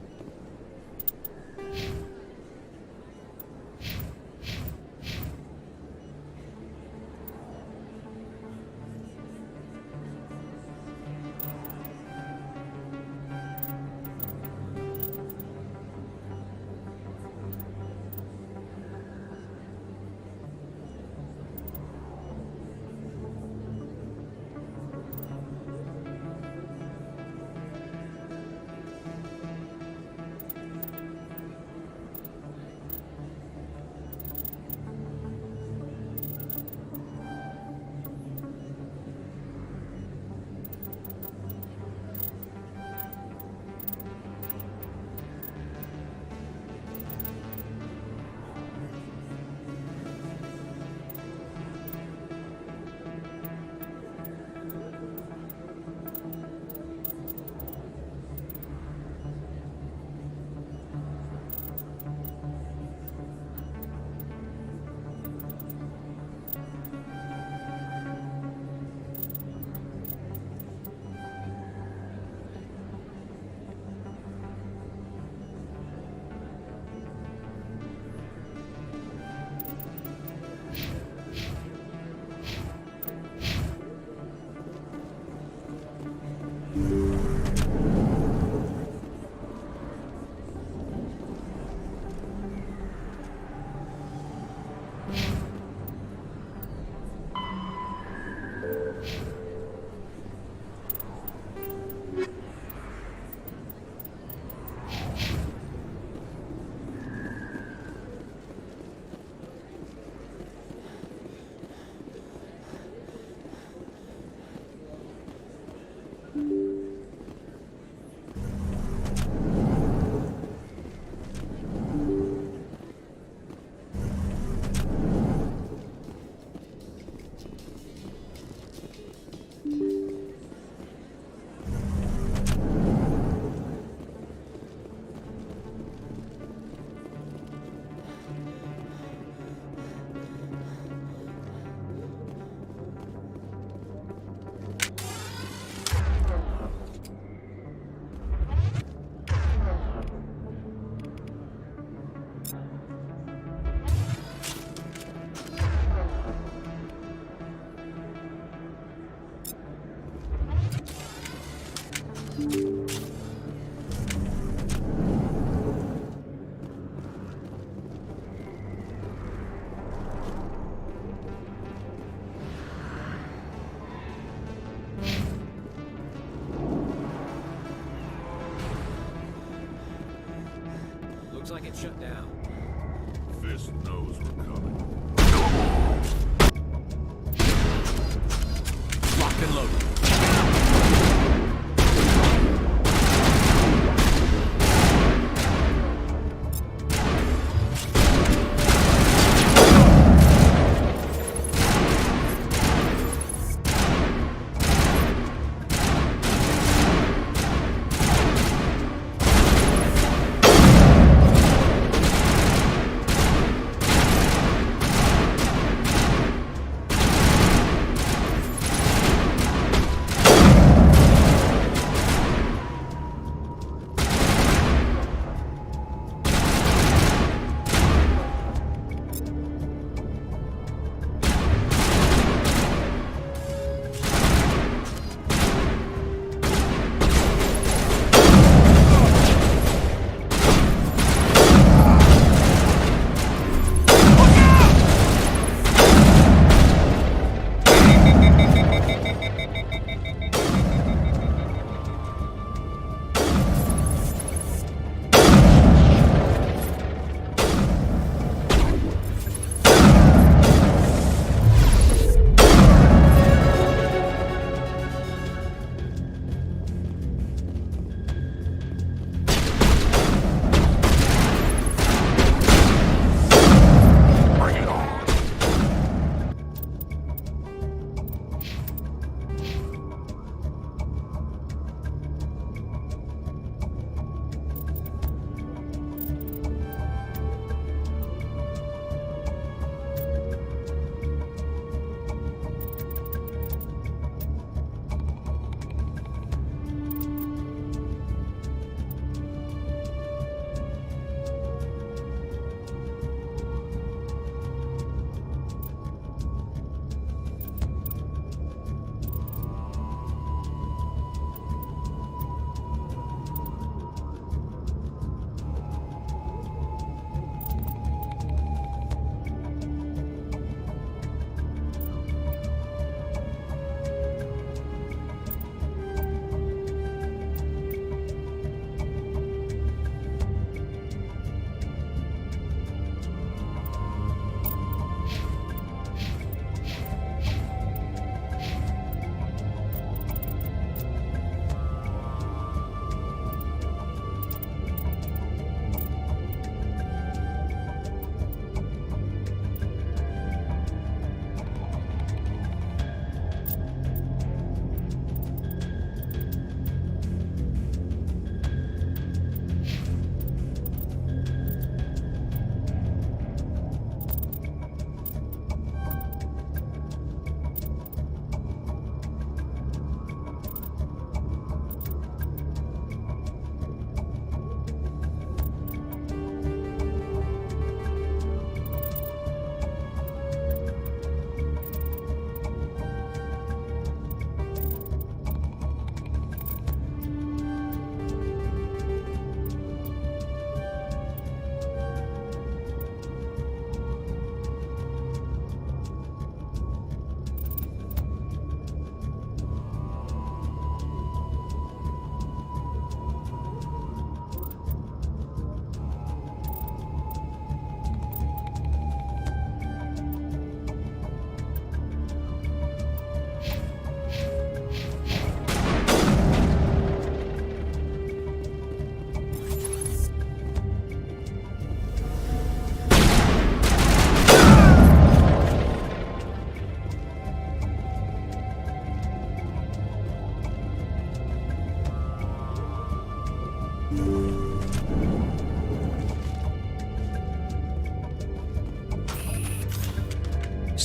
Looks like it's shut down. Fist knows we're coming. Locked and loaded.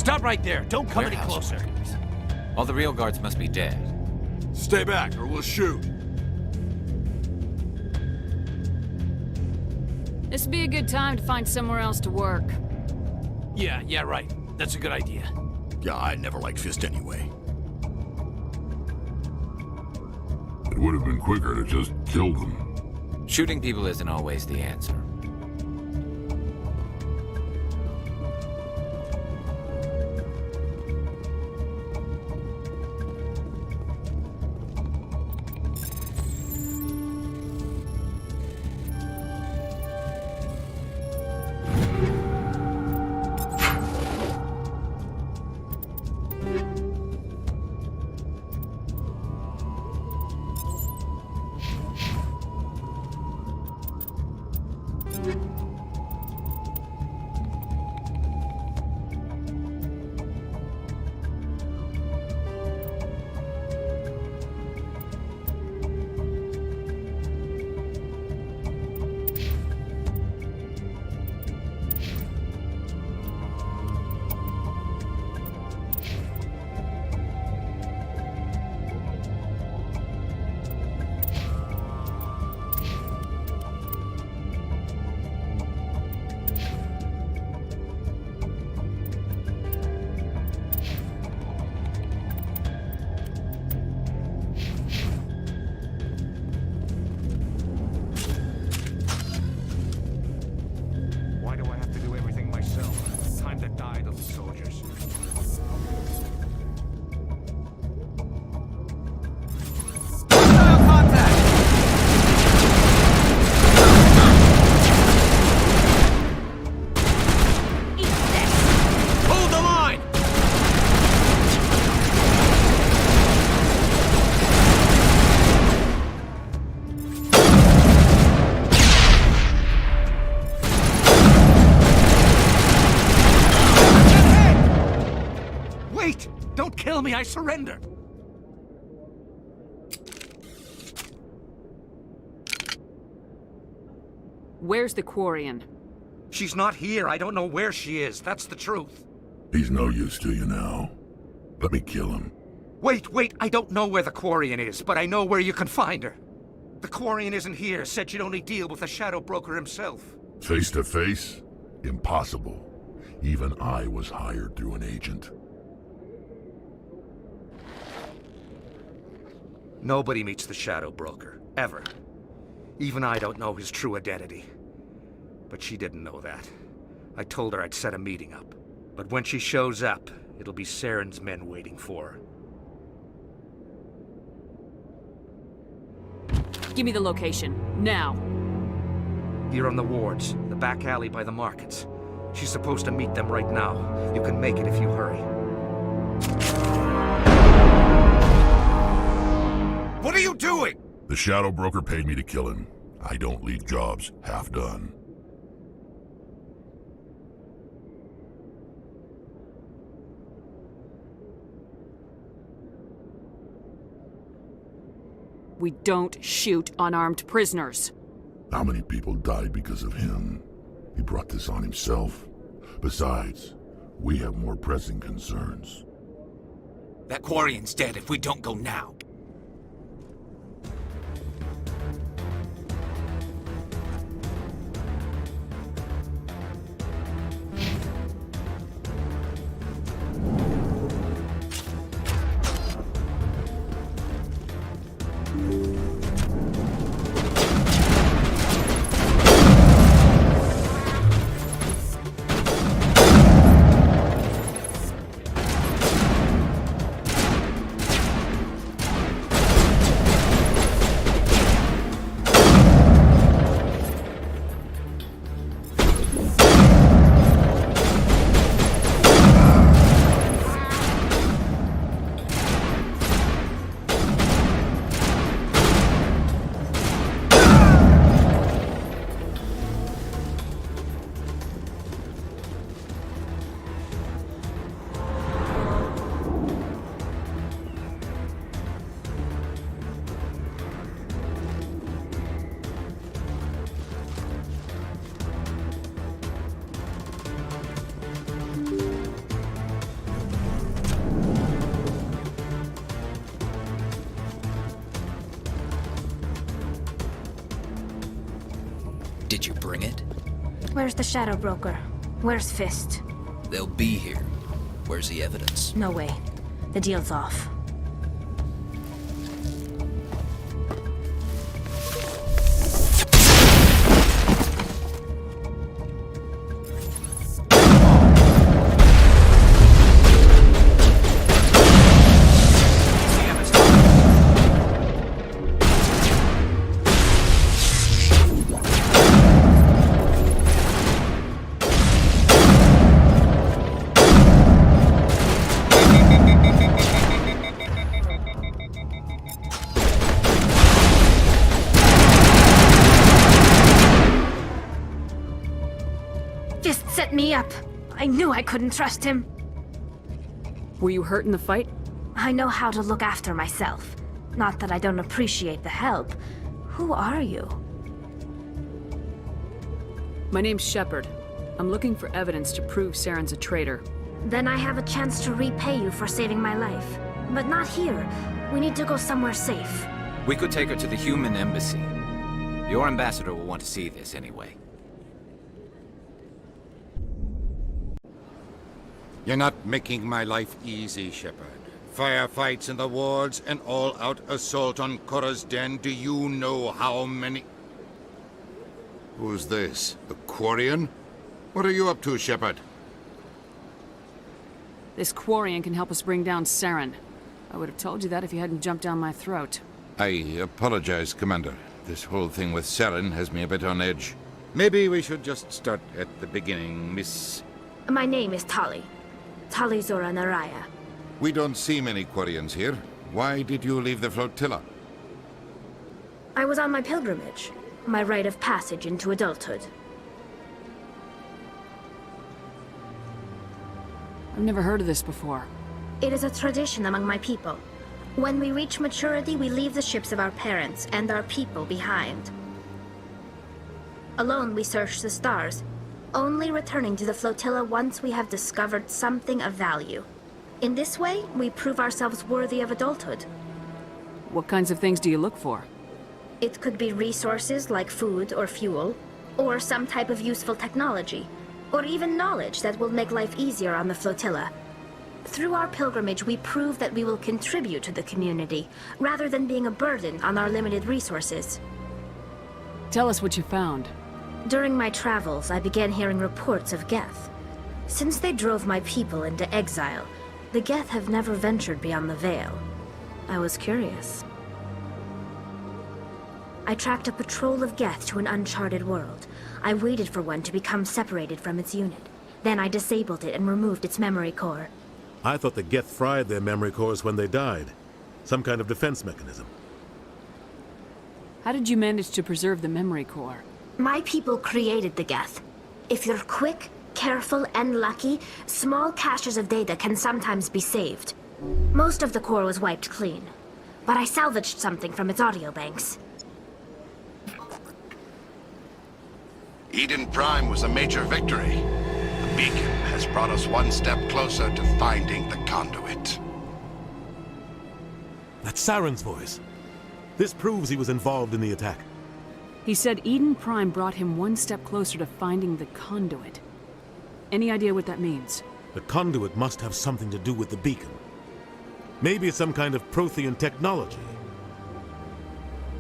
Stop right there. Don't come any Warehouse closer. workers. All the real guards must be dead. Stay back, or we'll shoot. This would be a good time to find somewhere else to work. Yeah, right. That's a good idea. Yeah, I never liked Fist anyway. It would have been quicker to just kill them. Shooting people isn't always the answer. Why do I have to do everything myself? It's time to die to the soldiers. Hold the line! Wait! Don't kill me, I surrender! Where's the Quarian? She's not here. I don't know where she is. That's the truth. He's no use to you now. Let me kill him. Wait, I don't know where the Quarian is, but I know where you can find her. The Quarian isn't here. Said she'd only deal with the Shadow Broker himself. Face to face? Impossible. Even I was hired through an agent. Nobody meets the Shadow Broker, ever. Even I don't know his true identity. But she didn't know that. I told her I'd set a meeting up. But when she shows up, it'll be Saren's men waiting for her. Give me the location, now. Here on the wards, the back alley by the markets. She's supposed to meet them right now. You can make it if you hurry. What are you doing? The Shadow Broker paid me to kill him. I don't leave jobs half done. We don't shoot unarmed prisoners. How many people died because of him? He brought this on himself. Besides, we have more pressing concerns. That Quarian's dead if we don't go now. Did you bring it? Where's the Shadow Broker? Where's Fist? They'll be here. Where's the evidence? No way. The deal's off. Fist set me up. I knew I couldn't trust him. Were you hurt in the fight? I know how to look after myself. Not that I don't appreciate the help. Who are you? My name's Shepard. I'm looking for evidence to prove Saren's a traitor. Then I have a chance to repay you for saving my life. But not here. We need to go somewhere safe. We could take her to the human embassy. Your ambassador will want to see this anyway. You're not making my life easy, Shepard. Firefights in the wards, an all-out assault on Korra's den. Do you know how many... Who's this? The Quarian? What are you up to, Shepard? This Quarian can help us bring down Saren. I would have told you that if you hadn't jumped down my throat. I apologize, Commander. This whole thing with Saren has me a bit on edge. Maybe we should just start at the beginning, Miss... My name is Tali. Tali Zora Naraya. We don't see many Quarians here. Why did you leave the flotilla? I was on my pilgrimage. My rite of passage into adulthood. I've never heard of this before. It is a tradition among my people. When we reach maturity, we leave the ships of our parents and our people behind. Alone, we search the stars, only returning to the flotilla once we have discovered something of value. In this way, we prove ourselves worthy of adulthood. What kinds of things do you look for? It could be resources like food or fuel, or some type of useful technology, or even knowledge that will make life easier on the flotilla. Through our pilgrimage, we prove that we will contribute to the community, rather than being a burden on our limited resources. Tell us what you found. During my travels, I began hearing reports of Geth. Since they drove my people into exile, the Geth have never ventured beyond the Veil. I was curious. I tracked a patrol of Geth to an uncharted world. I waited for one to become separated from its unit. Then I disabled it and removed its memory core. I thought the Geth fried their memory cores when they died. Some kind of defense mechanism. How did you manage to preserve the memory core? My people created the Geth. If you're quick, careful, and lucky, small caches of data can sometimes be saved. Most of the core was wiped clean, but I salvaged something from its audio banks. Eden Prime was a major victory. The beacon has brought us one step closer to finding the conduit. That's Saren's voice. This proves he was involved in the attack. He said Eden Prime brought him one step closer to finding the conduit. Any idea what that means? The conduit must have something to do with the beacon. Maybe it's some kind of Prothean technology.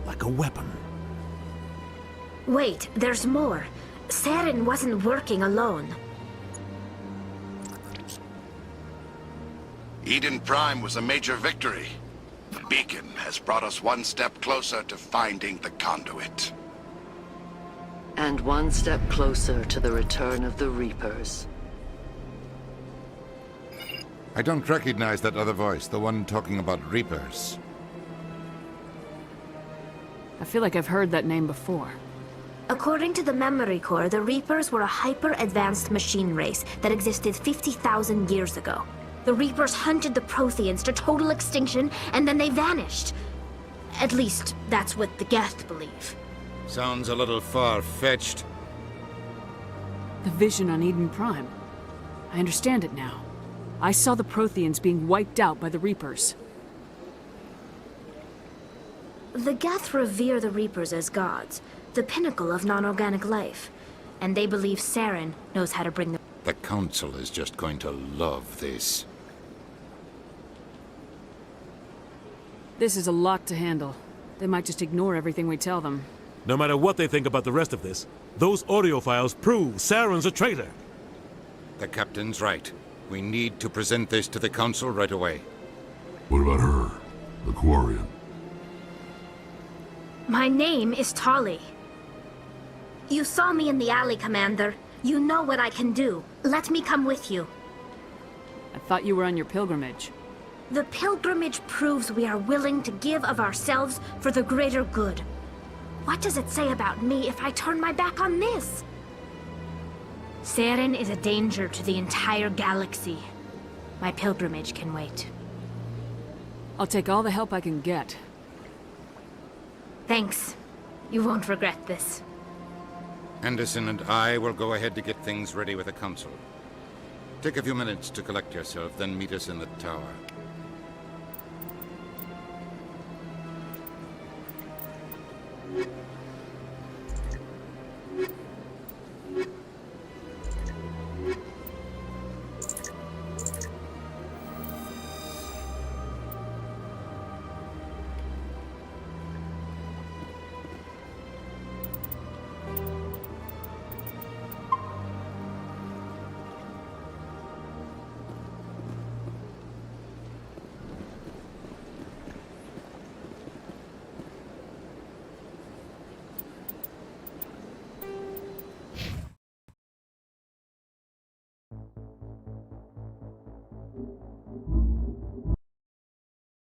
Like a weapon. Wait, there's more. Saren wasn't working alone. Eden Prime was a major victory. The beacon has brought us one step closer to finding the conduit. And one step closer to the return of the Reapers. I don't recognize that other voice, the one talking about Reapers. I feel like I've heard that name before. According to the memory core, the Reapers were a hyper-advanced machine race that existed 50,000 years ago. The Reapers hunted the Protheans to total extinction, and then they vanished. At least, that's what the Geth believe. Sounds a little far-fetched. The vision on Eden Prime. I understand it now. I saw the Protheans being wiped out by the Reapers. The Geth revere the Reapers as gods, the pinnacle of non-organic life. And they believe Saren knows how to bring them. The Council is just going to love this. This is a lot to handle. They might just ignore everything we tell them. No matter what they think about the rest of this, those audio files prove Saren's a traitor. The Captain's right. We need to present this to the Council right away. What about her? The Quarian? My name is Tali. You saw me in the alley, Commander. You know what I can do. Let me come with you. I thought you were on your pilgrimage. The pilgrimage proves we are willing to give of ourselves for the greater good. What does it say about me if I turn my back on this? Saren is a danger to the entire galaxy. My pilgrimage can wait. I'll take all the help I can get. Thanks. You won't regret this. Anderson and I will go ahead to get things ready with the Council. Take a few minutes to collect yourself, then meet us in the tower.